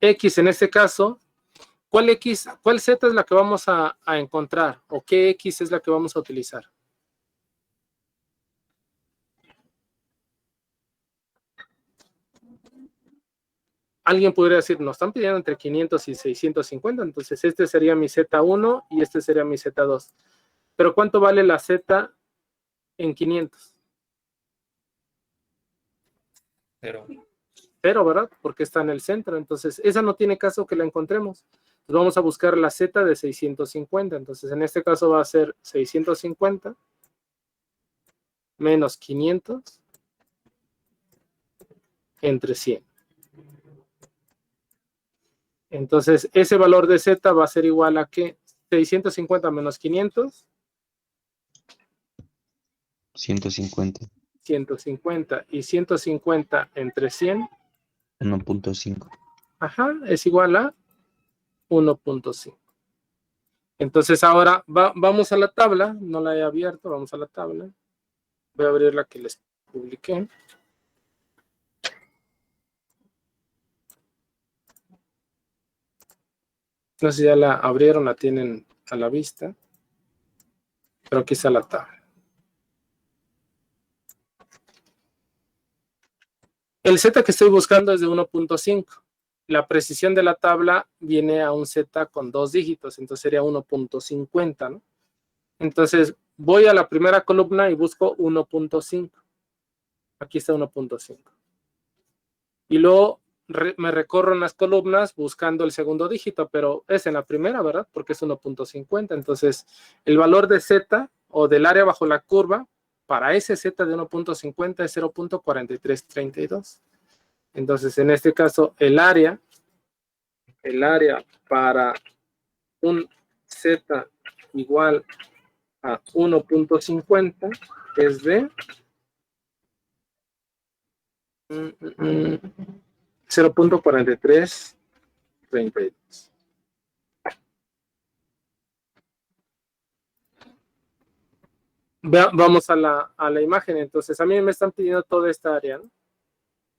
X en este caso, ¿cuál Z es la que vamos a encontrar? ¿O qué X es la que vamos a utilizar? Alguien podría decir, nos están pidiendo entre 500 y 650, entonces este sería mi Z1 y este sería mi Z2. Pero ¿cuánto vale la Z en 500? 0. 0, ¿verdad? Porque está en el centro, entonces esa no tiene caso que la encontremos. Entonces vamos a buscar la Z de 650, entonces en este caso va a ser 650 menos 500 entre 100. Entonces, ese valor de Z va a ser igual a ¿qué? 650 menos 500. 150. 150 y 150 entre 100. 1.5. Ajá, es igual a 1.5. Entonces ahora vamos a la tabla, no la he abierto, vamos a la tabla. Voy a abrir la que les publiqué. No sé si ya la abrieron, la tienen a la vista. Pero aquí está la tabla. El Z que estoy buscando es de 1.5. La precisión de la tabla viene a un Z con 2 dígitos, entonces sería 1.50, ¿no? Entonces voy a la primera columna y busco 1.5. Aquí está 1.5. Y luego me recorro en las columnas buscando el segundo dígito, pero es en la primera, ¿verdad? Porque es 1.50. Entonces, el valor de Z o del área bajo la curva para ese Z de 1.50 es 0.4332. Entonces, en este caso, el área para un Z igual a 1.50 es de 0.4332. Vamos a la imagen. Entonces, a mí me están pidiendo toda esta área, ¿no?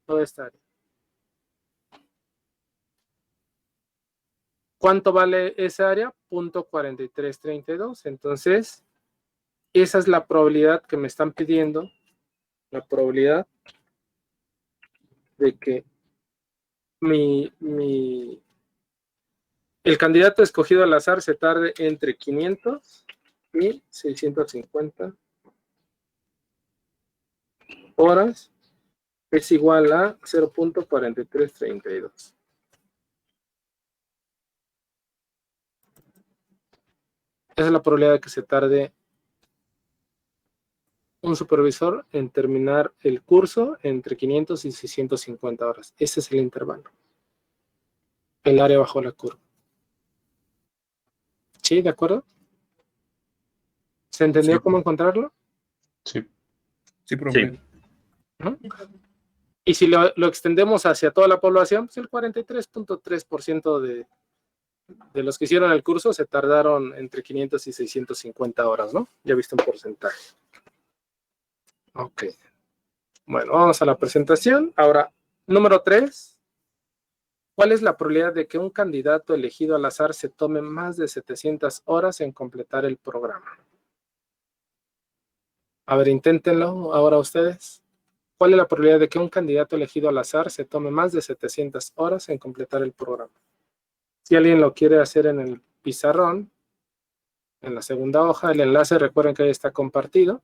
Toda esta área. ¿Cuánto vale esa área? 0.4332. Entonces, esa es la probabilidad que me están pidiendo. La probabilidad de que el candidato escogido al azar se tarde entre 500 y 650 horas es igual a 0.4332. Esa es la probabilidad de que se tarde un supervisor en terminar el curso entre 500 y 650 horas. Ese es el intervalo. El área bajo la curva. ¿Sí? ¿De acuerdo? ¿Se entendió Sí. cómo encontrarlo? Sí. Sí, profe. ¿No? Y si lo extendemos hacia toda la población, pues el 43.3% de los que hicieron el curso se tardaron entre 500 y 650 horas, ¿no? Ya viste un porcentaje. Ok. Bueno, vamos a la presentación. Ahora, número 3. ¿Cuál es la probabilidad de que un candidato elegido al azar se tome más de 700 horas en completar el programa? A ver, inténtenlo ahora ustedes. ¿Cuál es la probabilidad de que un candidato elegido al azar se tome más de 700 horas en completar el programa? Si alguien lo quiere hacer en el pizarrón, en la segunda hoja, el enlace, recuerden que ahí está compartido.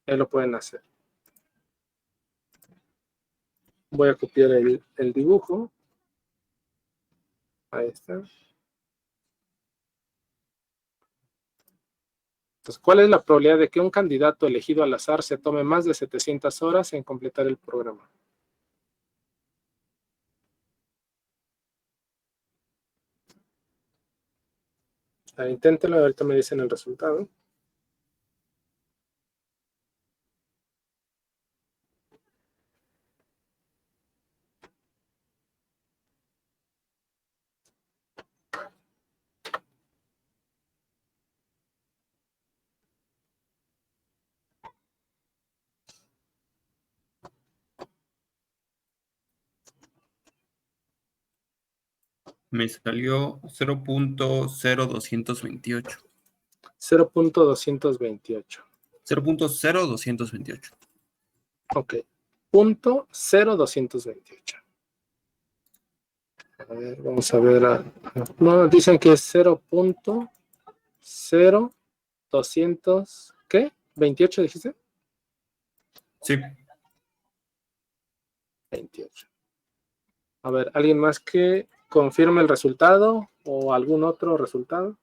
Ahí lo pueden hacer. Voy a copiar el dibujo. Ahí está. Entonces, ¿cuál es la probabilidad de que un candidato elegido al azar se tome más de 700 horas en completar el programa? Inténtenlo, ahorita me dicen el resultado. Me salió 0.0228. 0.228. 0.0228. Ok. 0.0228. A ver, vamos a ver. No, dicen que es 0.0200. ¿Qué? ¿28 dijiste? Sí. 28. A ver, ¿alguien más que confirme el resultado o algún otro resultado?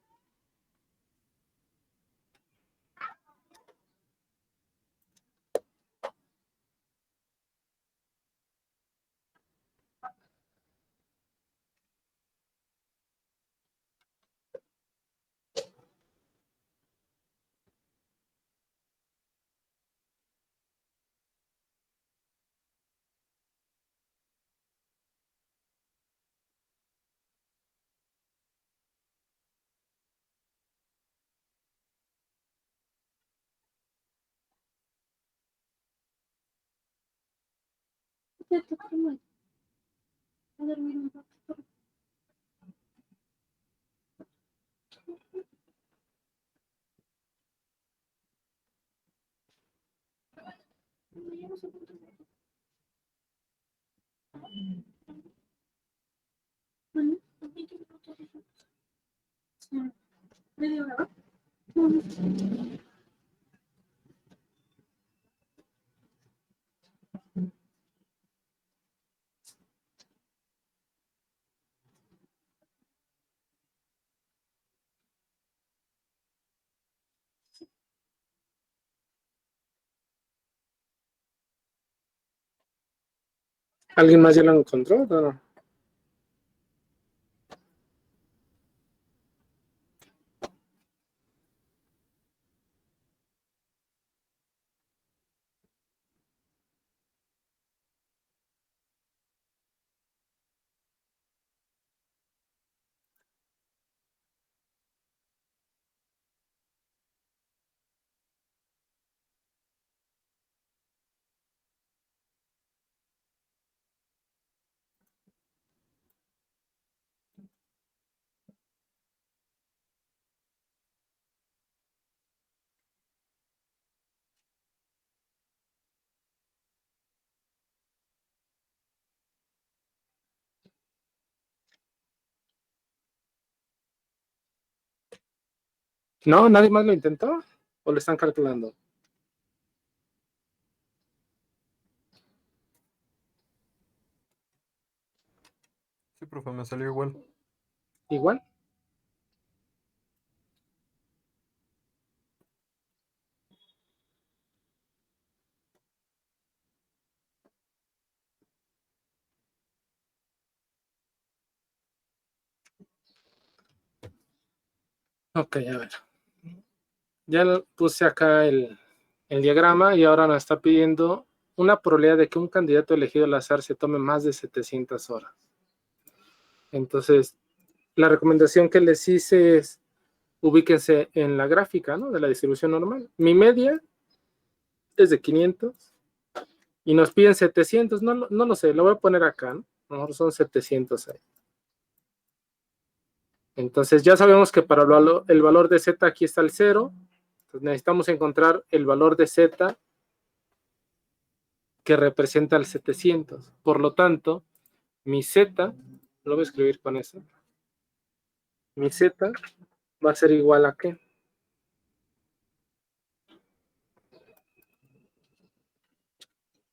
Vete, Carmen. A dormir un ratito. Bueno, media hora. ¿Alguien más ya lo encontró? ¿O no? ¿No? ¿Nadie más lo intentó? ¿O lo están calculando? Sí, profe, me salió igual. ¿Igual? Ok, a ver. Ya puse acá el diagrama y ahora nos está pidiendo una probabilidad de que un candidato elegido al azar se tome más de 700 horas. Entonces, la recomendación que les hice es ubíquense en la gráfica, ¿no? De la distribución normal. Mi media es de 500 y nos piden 700. No lo sé, lo voy a poner acá, ¿no? A lo mejor son 700 ahí. Entonces ya sabemos que para el valor de Z aquí está el 0. Entonces necesitamos encontrar el valor de Z que representa el 700. Por lo tanto, mi Z, lo voy a escribir con eso. Mi Z va a ser igual a ¿qué?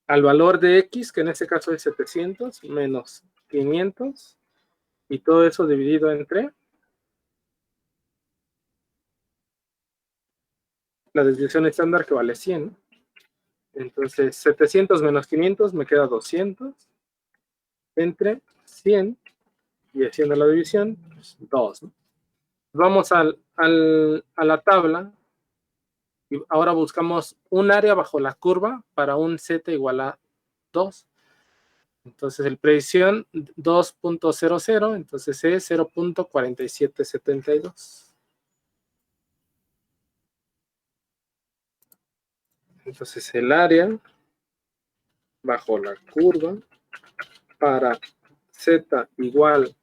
Al valor de X, que en este caso es 700, menos 500, y todo eso dividido entre la desviación estándar que vale 100. Entonces, 700 menos 500 me queda 200 entre 100 y haciendo la división, pues 2, ¿no? Vamos a la tabla y ahora buscamos un área bajo la curva para un Z igual a 2. Entonces, el predicción 2.00, entonces es 0.4772. Entonces, el área bajo la curva para Z igual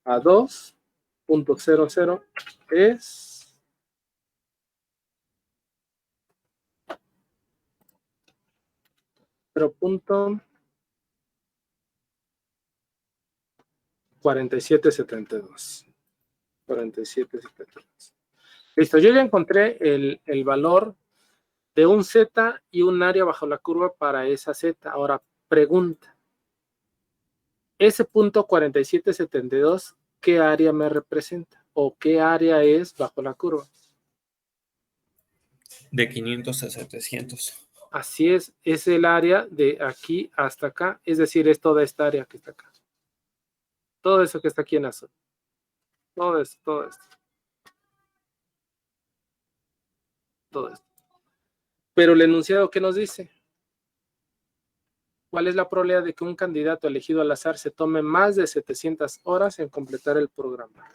a 2.00 es 0.4772. 4772. Listo, yo ya encontré el valor de un Z y un área bajo la curva para esa Z. Ahora, pregunta. Ese punto 4772, ¿qué área me representa? ¿O qué área es bajo la curva? De 500 a 700. Así es el área de aquí hasta acá, es decir, es toda esta área que está acá. Todo eso que está aquí en azul. Todo esto, todo esto. Todo esto. Pero el enunciado, ¿qué nos dice? ¿Cuál es la probabilidad de que un candidato elegido al azar se tome más de 700 horas en completar el programa?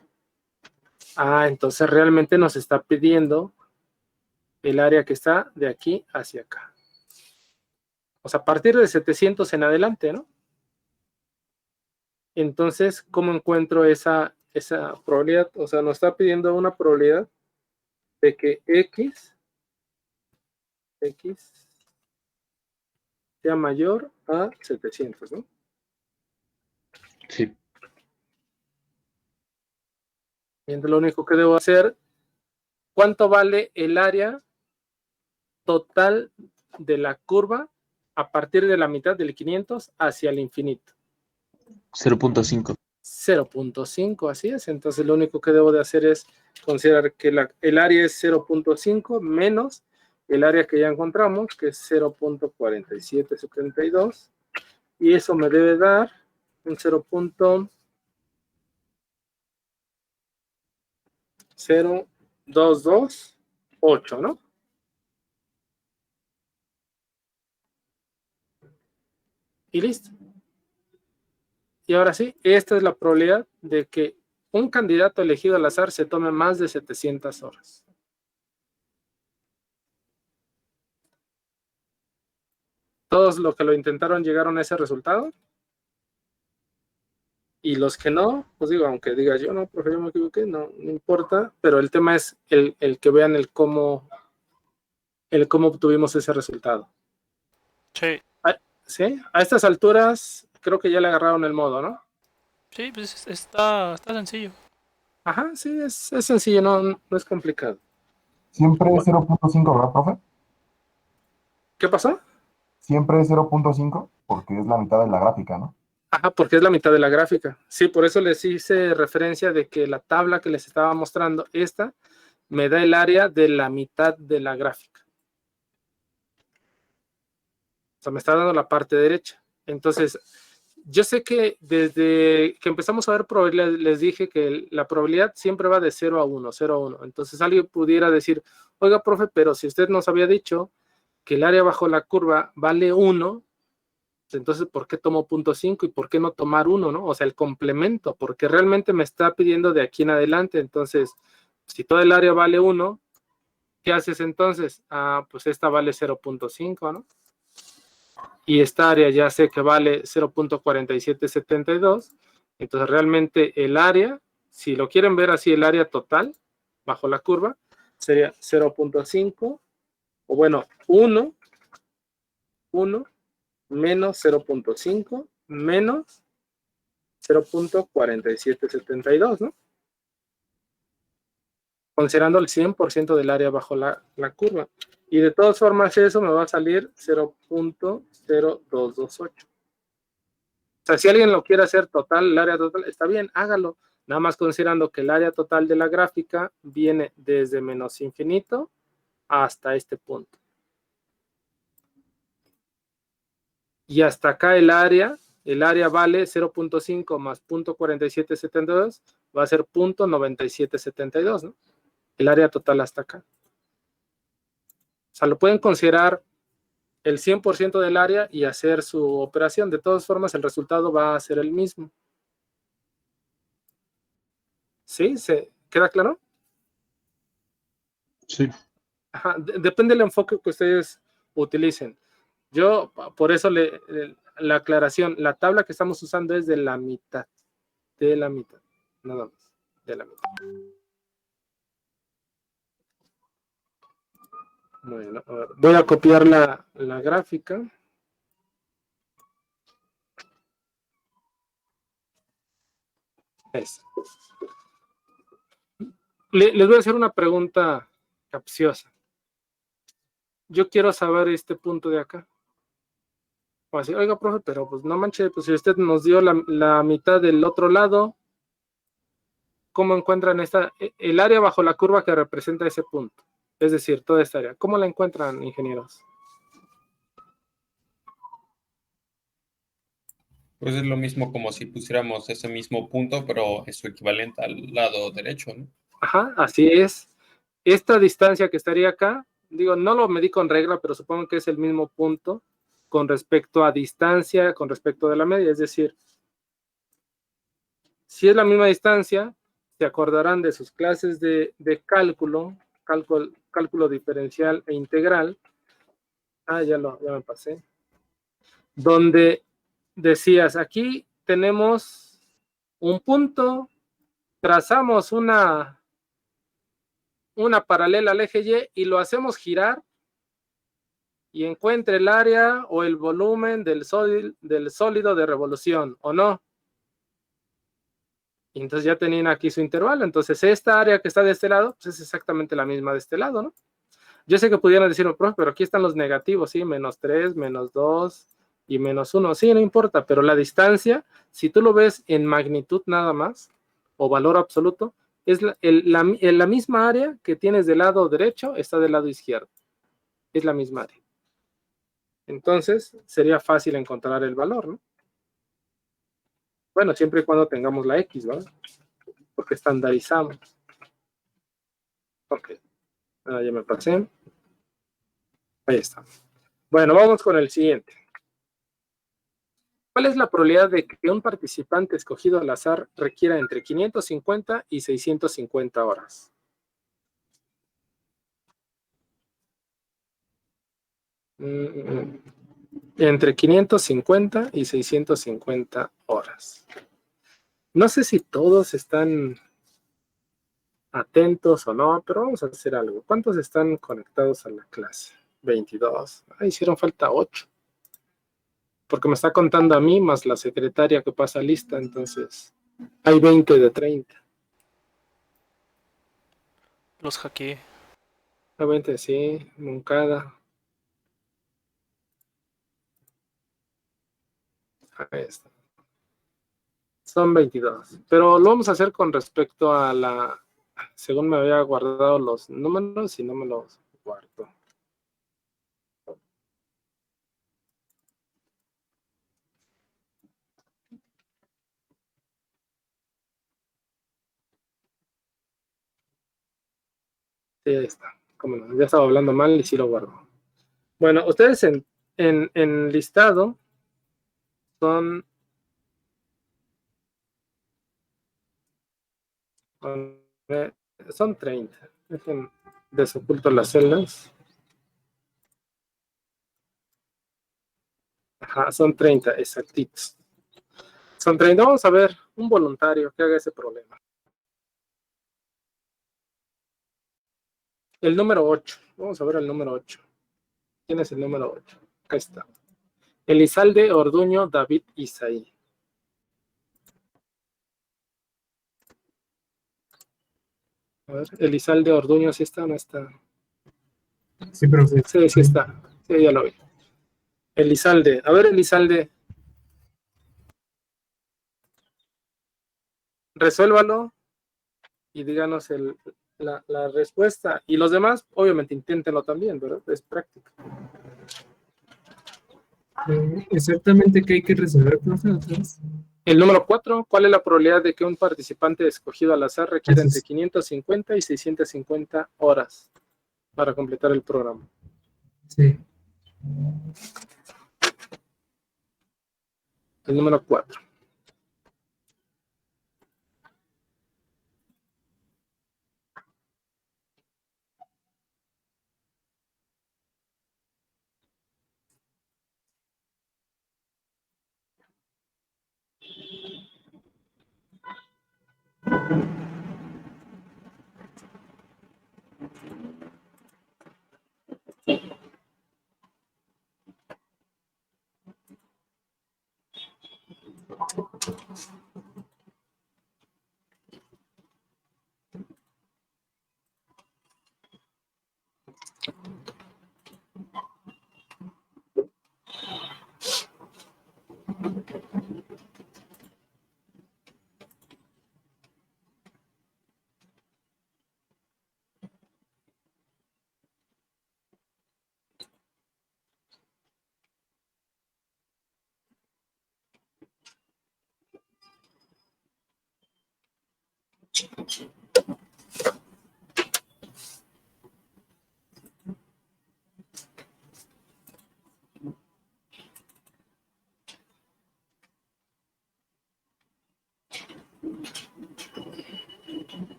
Ah, entonces realmente nos está pidiendo el área que está de aquí hacia acá. O sea, a partir de 700 en adelante, ¿no? Entonces, ¿cómo encuentro esa probabilidad? O sea, nos está pidiendo una probabilidad de que X sea mayor a 700, ¿no? Sí. Y entonces lo único que debo hacer, ¿cuánto vale el área total de la curva a partir de la mitad del 500 hacia el infinito? 0.5. 0.5, así es. Entonces lo único que debo de hacer es considerar que el área es 0.5 menos el área que ya encontramos, que es 0.4772, y eso me debe dar un 0.0228, ¿no? Y listo. Y ahora sí, esta es la probabilidad de que un candidato elegido al azar se tome más de 700 horas. Todos los que lo intentaron llegaron a ese resultado. Y los que no, pues digo, aunque diga yo, no, profe, yo me equivoqué, no importa, pero el tema es el que vean el cómo obtuvimos ese resultado. Sí, ¿Sí? A estas alturas creo que ya le agarraron el modo, ¿no? sí, pues está sencillo. Ajá, sí, es sencillo, no es complicado. Siempre es 0.5, ¿verdad, profe? ¿Qué pasó? Siempre es 0.5 porque es la mitad de la gráfica, ¿no? Ajá, porque es la mitad de la gráfica. Sí, por eso les hice referencia de que la tabla que les estaba mostrando, esta, me da el área de la mitad de la gráfica. O sea, me está dando la parte derecha. Entonces, yo sé que desde que empezamos a ver probabilidades, les dije que la probabilidad siempre va de 0 a 1, 0 a 1. Entonces, alguien pudiera decir, oiga, profe, pero si usted nos había dicho que el área bajo la curva vale 1, entonces, ¿por qué tomo 0.5 y por qué no tomar 1, ¿no? O sea, el complemento, porque realmente me está pidiendo de aquí en adelante. Entonces, si toda el área vale 1, ¿qué haces entonces? Ah, pues esta vale 0.5, ¿no? Y esta área ya sé que vale 0.4772. Entonces, realmente el área, si lo quieren ver así, el área total bajo la curva sería 0.5, o bueno, 1 menos 0.5 menos 0.4772, ¿no? Considerando el 100% del área bajo la curva. Y de todas formas eso me va a salir 0.0228. O sea, si alguien lo quiere hacer total, el área total, está bien, hágalo. Nada más considerando que el área total de la gráfica viene desde menos infinito hasta este punto. Y hasta acá el área vale 0.5 más 0.4772, va a ser 0.9772, ¿no? El área total hasta acá. O sea, lo pueden considerar el 100% del área y hacer su operación. De todas formas, el resultado va a ser el mismo. ¿Sí? ¿Se queda claro? Sí. Ajá. Depende del enfoque que ustedes utilicen. Yo, por eso la aclaración, la tabla que estamos usando es de la mitad, nada más, de la mitad. Bueno, a ver, voy a copiar la gráfica. Les voy a hacer una pregunta capciosa. Yo quiero saber este punto de acá. O así, oiga, profe, pero pues no manche, pues si usted nos dio la mitad del otro lado, ¿cómo encuentran el área bajo la curva que representa ese punto? Es decir, toda esta área. ¿Cómo la encuentran, ingenieros? Pues es lo mismo como si pusiéramos ese mismo punto, pero es su equivalente al lado derecho, ¿no? Ajá, así es. Esta distancia que estaría acá, digo, no lo medí con regla, pero supongo que es el mismo punto con respecto a distancia, con respecto de la media. Es decir, si es la misma distancia, se acordarán de sus clases de cálculo diferencial e integral. Ah, ya me pasé. Donde decías, aquí tenemos un punto, trazamos una paralela al eje Y y lo hacemos girar y encuentre el área o el volumen del sólido de revolución, ¿o no? Y entonces ya tenían aquí su intervalo. Entonces esta área que está de este lado, pues es exactamente la misma de este lado, ¿no? Yo sé que pudieran decirme, profe, pero aquí están los negativos, ¿sí? -3, -2 y -1. Sí, no importa, pero la distancia, si tú lo ves en magnitud nada más, o valor absoluto, es la misma área que tienes del lado derecho, está del lado izquierdo. Es la misma área. Entonces, sería fácil encontrar el valor, ¿no? Bueno, siempre y cuando tengamos la X, ¿verdad? Porque estandarizamos. Ok. Ah, ya me pasé. Ahí está. Bueno, vamos con el siguiente. ¿Cuál es la probabilidad de que un participante escogido al azar requiera entre 550 y 650 horas? Entre 550 y 650 horas. No sé si todos están atentos o no, pero vamos a hacer algo. ¿Cuántos están conectados a la clase? 22. Ah, hicieron falta 8. Porque me está contando a mí más la secretaria que pasa lista, entonces hay 20 de 30. Los hackeé. Hay 20, sí, Moncada. Ahí está. Son 22. Pero lo vamos a hacer con respecto a la... Según me había guardado los números y no me los guardo. Sí, ahí está. Cómo no, ya estaba hablando mal y sí lo guardo. Bueno, ustedes en listado son... Son 30. Dejen desoculto las celdas. Ajá, son 30, exactitos. Son 30. Vamos a ver un voluntario que haga ese problema. El número 8. Vamos a ver el número 8. ¿Quién es el número 8? Acá está. Elizalde Orduño David Isaí. A ver, Elizalde Orduño, ¿sí está o no está? Sí, profe. Sí, sí está. Sí, ya lo vi. Elizalde. A ver, Elizalde. Resuélvalo y díganos la respuesta. Y los demás, obviamente, inténtenlo también, ¿verdad? Es práctico. Exactamente qué hay que resolver, profe, otra vez. El número 4, ¿cuál es la probabilidad de que un participante escogido al azar requiera entre Gracias. 550 y 650 horas para completar el programa? Sí. El número 4.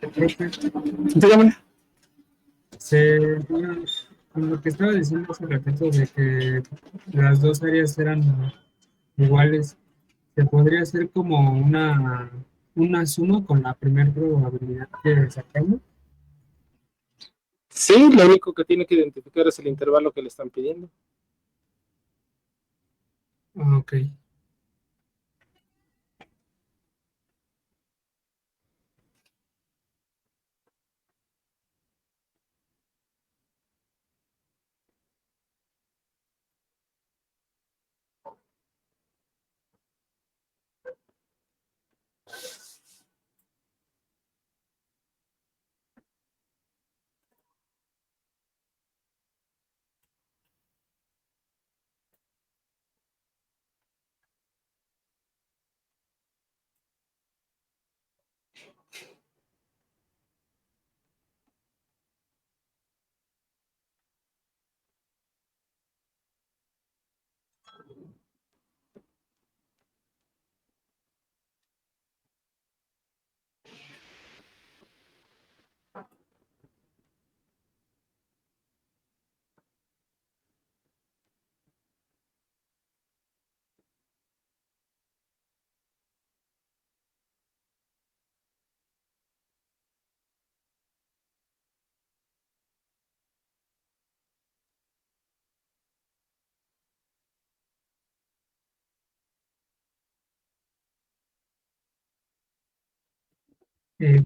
profe. Dígame. Bueno, con lo que estaba diciendo hace ratito de que las dos áreas eran iguales, se podría hacer como una suma con la primera probabilidad que sacamos. Sí, lo único que tiene que identificar es el intervalo que le están pidiendo. Ah, ok.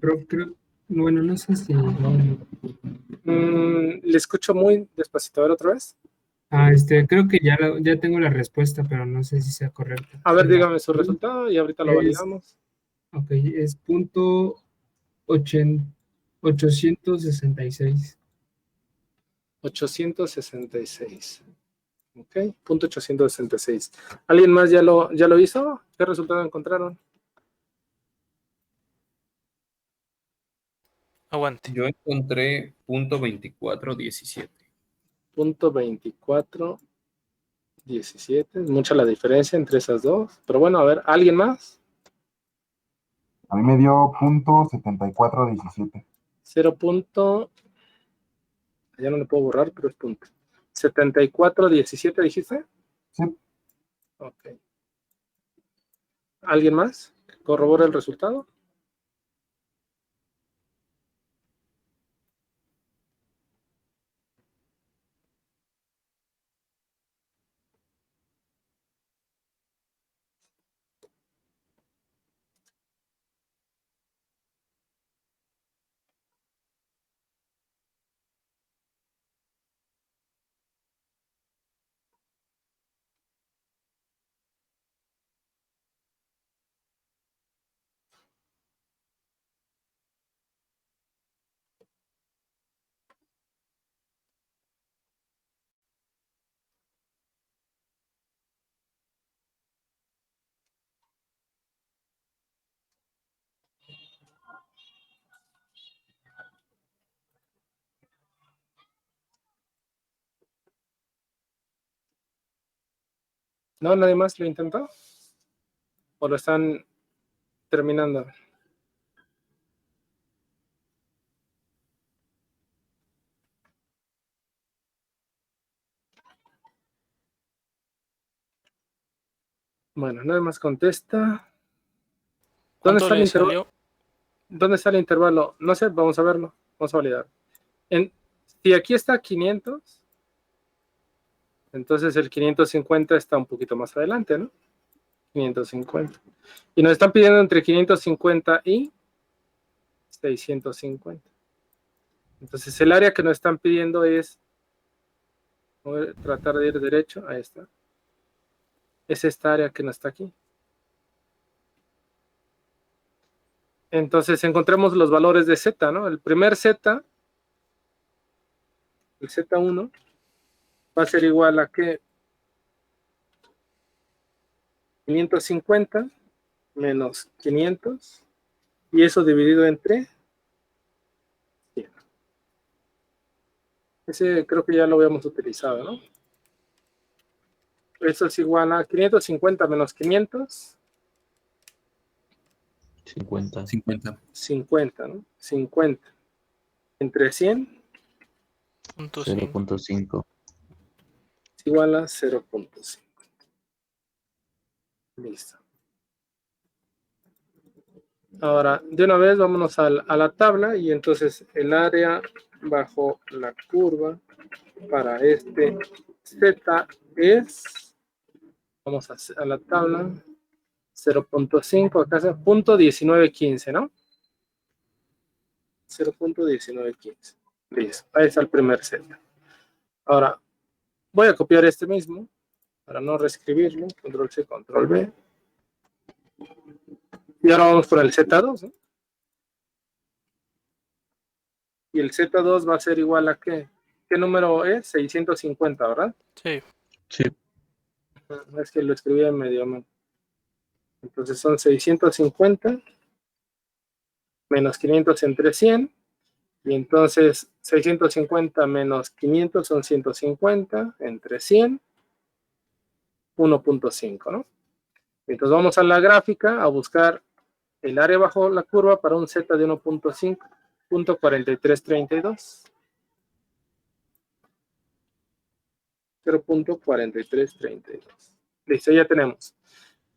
Prof, creo, bueno, no sé si... Le escucho muy despacito. A ver otra vez. creo que ya tengo la respuesta, pero no sé si sea correcta. A ver, dígame su resultado y ahorita lo Es- validamos. Ok, es punto 866. 866. Ok, punto 866. ¿Alguien más ya lo hizo? ¿Qué resultado encontraron? Aguante. Yo encontré punto 2417. Punto 2417. Es mucha la diferencia entre esas dos. Pero bueno, a ver, ¿alguien más? A mí me dio punto 7417. 0. Ya no le puedo borrar, pero es punto. 7417, dijiste. Sí, Ok. ¿Alguien más? ¿Corrobora el resultado? ¿No? ¿Nadie más lo intentó? ¿O lo están terminando? Bueno, nadie más contesta. ¿Dónde ¿Cuánto está el le intervalo? salió? ¿Dónde está el intervalo? No sé, vamos a verlo. Vamos a validar. Si aquí está 500, entonces el 550 está un poquito más adelante, ¿no? 550. Y nos están pidiendo entre 550 y 650. Entonces el área que nos están pidiendo es, voy a tratar de ir derecho, ahí está. Es esta área que no está aquí. Entonces encontremos los valores de Z, ¿no? El primer Z, el Z1, va a ser igual a que 550 menos 500, y eso dividido entre 100. Ese creo que ya lo habíamos utilizado, ¿no? Eso es igual a 550 menos 500 50. 50. 50, ¿no? 50 entre 100 Punto 5. 0.5. es igual a 0.5. Listo. Ahora, de una vez vámonos a la tabla y entonces el área bajo la curva para este Z es, vamos a la tabla, 0.5, acá es punto 1915, ¿no? 0.1915. Listo, ahí está el primer Z. Ahora, voy a copiar este mismo para no reescribirlo, control C, control V. Y ahora vamos por el Z2, ¿no? Y el Z2 va a ser igual a ¿qué? ¿Qué número es? 650, ¿verdad? Sí. Sí. Es que lo escribí en medio mal. Entonces son 650 menos 500 entre 100. Y entonces 650 menos 500 son 150 entre 100, 1.5, ¿no? Entonces vamos a la gráfica a buscar el área bajo la curva para un Z de 1.5, punto 4332. 0.4332. Listo, ya tenemos.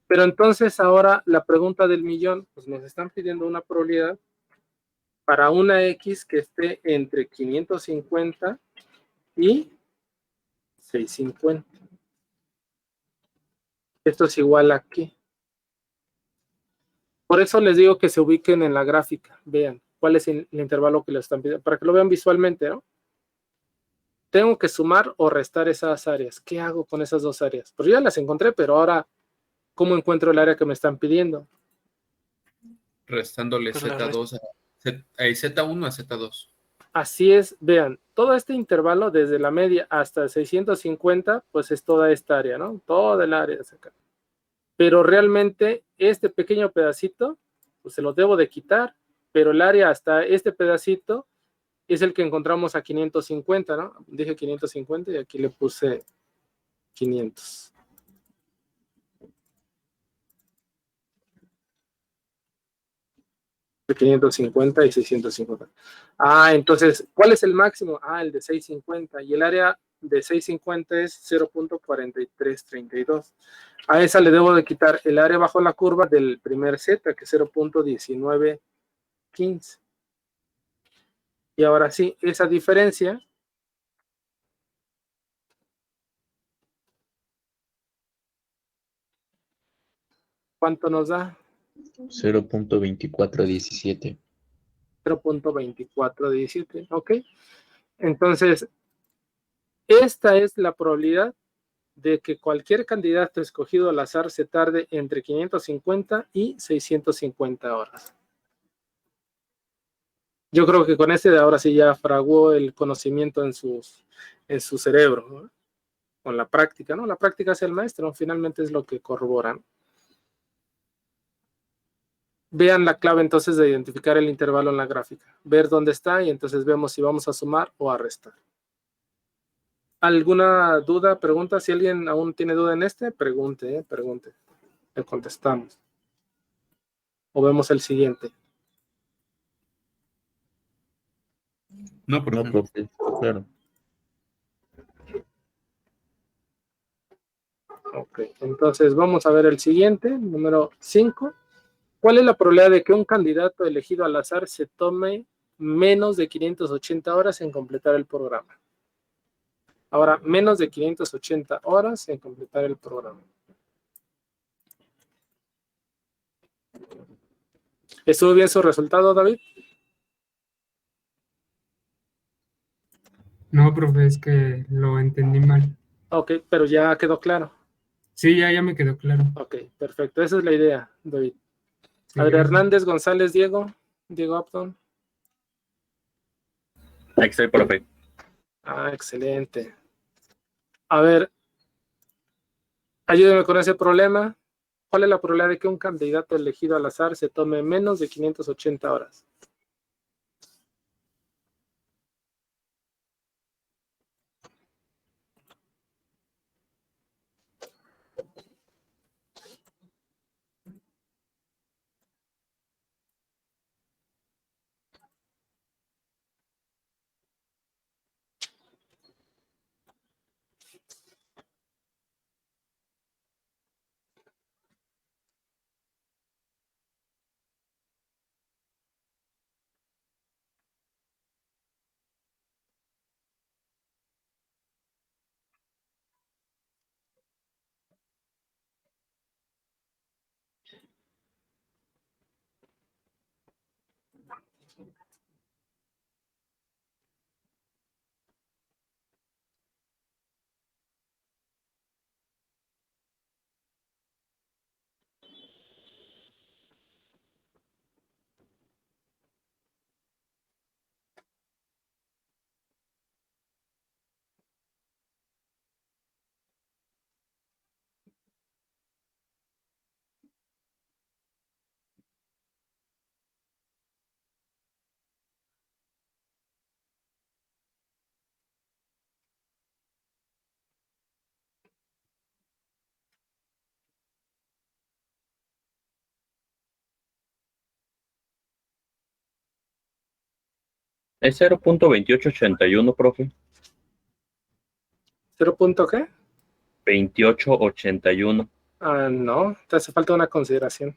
Pero entonces ahora la pregunta del millón, pues nos están pidiendo una probabilidad para una X que esté entre 550 y 650. Esto es igual a ¿qué? Por eso les digo que se ubiquen en la gráfica. Vean cuál es el intervalo que les están pidiendo, para que lo vean visualmente, ¿no? Tengo que sumar o restar esas áreas. ¿Qué hago con esas dos áreas? Pues ya las encontré, pero ahora, ¿cómo encuentro el área que me están pidiendo? Restándole Pues la Z2 a Z1 a Z2. Así es, vean, todo este intervalo desde la media hasta 650, pues es toda esta área, ¿no? Toda el área de acá. Pero realmente este pequeño pedacito, pues se lo debo de quitar, pero el área hasta este pedacito es el que encontramos a 550, ¿no? Dije 550 y aquí le puse 500. De 550 y 650. Ah, entonces, ¿cuál es el máximo? Ah, el de 650. Y el área de 650 es 0.4332. A esa le debo de quitar el área bajo la curva del primer Z, que es 0.1915. Y ahora sí, esa diferencia, ¿cuánto nos da? 0.2417. 0.2417, ¿ok? Entonces, esta es la probabilidad de que cualquier candidato escogido al azar se tarde entre 550 y 650 horas. Yo creo que con este de ahora sí ya fraguó el conocimiento en su cerebro, ¿no? Con la práctica, ¿no? La práctica es el maestro, finalmente es lo que corroboran. Vean la clave entonces de identificar el intervalo en la gráfica, ver dónde está y entonces vemos si vamos a sumar o a restar. ¿Alguna duda, pregunta? Si alguien aún tiene duda en este, pregunte, pregunte. Le contestamos. O vemos el siguiente. No, por No, ejemplo. profe, claro. Ok, entonces vamos a ver el siguiente, número 5. ¿Cuál es la probabilidad de que un candidato elegido al azar se tome menos de 580 horas en completar el programa? Ahora, menos de 580 horas en completar el programa. ¿Estuvo bien su resultado, David? No, profe, es que lo entendí mal. Ok, pero ya quedó claro. Sí, ya me quedó claro. Ok, perfecto. Esa es la idea, David. Sí, A ver, gracias. Hernández, González, Diego Upton. Aquí estoy, profe. Ah, excelente. A ver, ayúdeme con ese problema. ¿Cuál es la probabilidad de que un candidato elegido al azar se tome menos de 580 horas? Es 0.2881, profe. ¿0 punto qué? 2881. No, te hace falta una consideración.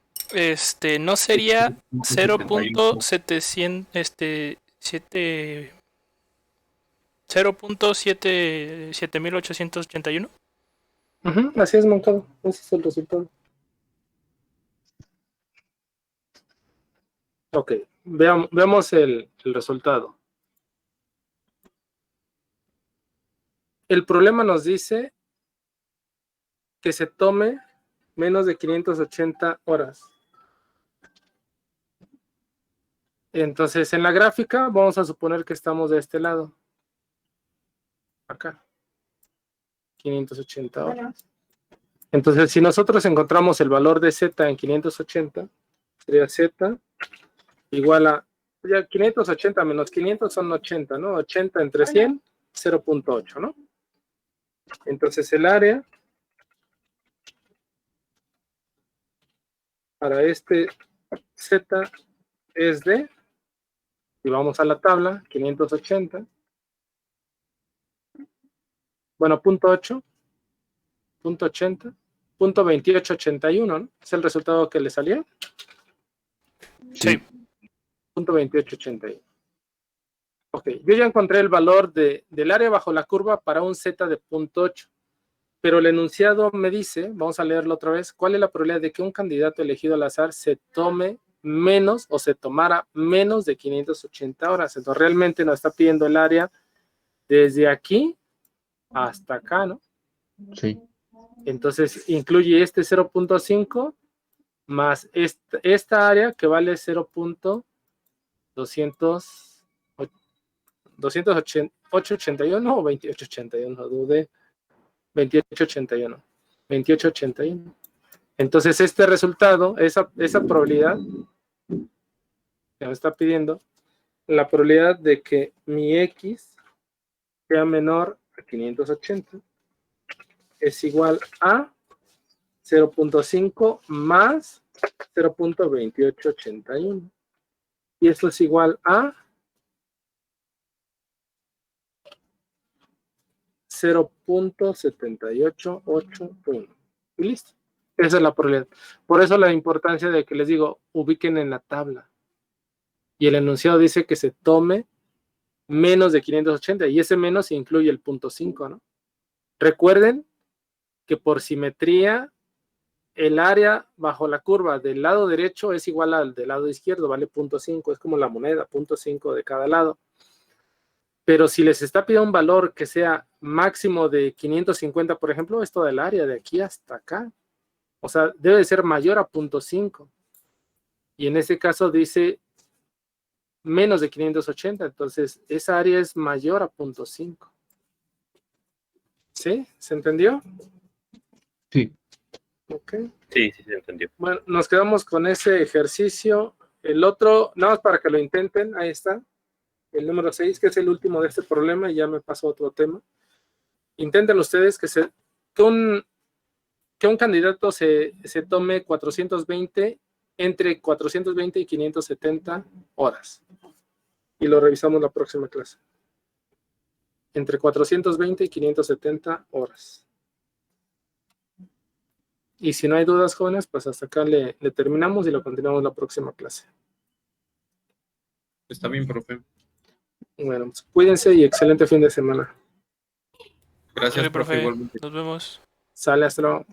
No sería 0.71. 0.7881. Ujú, así es, Moncado. Ese es el resultado. Ok, veamos el resultado. El problema nos dice que se tome menos de 580 horas. Entonces, en la gráfica vamos a suponer que estamos de este lado. Acá. 580 horas. Entonces, si nosotros encontramos el valor de Z en 580, sería Z igual a, ya 580 menos 500 son 80, ¿no? 80 entre 100, 0.8, ¿no? Entonces, el área para este Z es de, y vamos a la tabla, 580, bueno, punto 8, punto 80, punto 2881, ¿no? Es el resultado que le salió. Sí. Punto 2881. Ok, yo ya encontré el valor del área bajo la curva para un Z de punto 8, pero el enunciado me dice, vamos a leerlo otra vez, ¿cuál es la probabilidad de que un candidato elegido al azar se tome menos o se tomara menos de 580 horas? Entonces realmente nos está pidiendo el área desde aquí hasta acá, ¿no? Sí. Entonces incluye este 0.5 más esta área que vale 0.281 o 2881, dudé. 2881. Entonces este resultado, esa probabilidad que me está pidiendo, la probabilidad de que mi X sea menor a 580 es igual a 0.5 más 0.2881. Y esto es igual a 0.7881. Y listo. Esa es la probabilidad. Por eso la importancia de que les digo, ubiquen en la tabla. Y el enunciado dice que se tome menos de 580. Y ese menos incluye el punto 5, ¿no? Recuerden que por simetría, el área bajo la curva del lado derecho es igual al del lado izquierdo, vale 0.5. Es como la moneda, 0.5 de cada lado. Pero si les está pidiendo un valor que sea máximo de 550, por ejemplo, es toda el área de aquí hasta acá. O sea, debe de ser mayor a 0.5. Y en este caso dice menos de 580. Entonces, esa área es mayor a 0.5. ¿Sí? ¿Se entendió? Sí. Ok. Sí, se entendió. Bueno, nos quedamos con ese ejercicio. El otro, nada más para que lo intenten, ahí está. El número 6, que es el último de este problema, y ya me paso a otro tema. Intenten ustedes que un candidato se tome 420, entre 420 y 570 horas. Y lo revisamos la próxima clase. Entre 420 y 570 horas. Y si no hay dudas, jóvenes, pues hasta acá le terminamos y lo continuamos la próxima clase. Está bien, profe. Bueno, pues cuídense y excelente fin de semana. Gracias, Sale, profe, profe. igualmente. Nos vemos. Sale, hasta luego.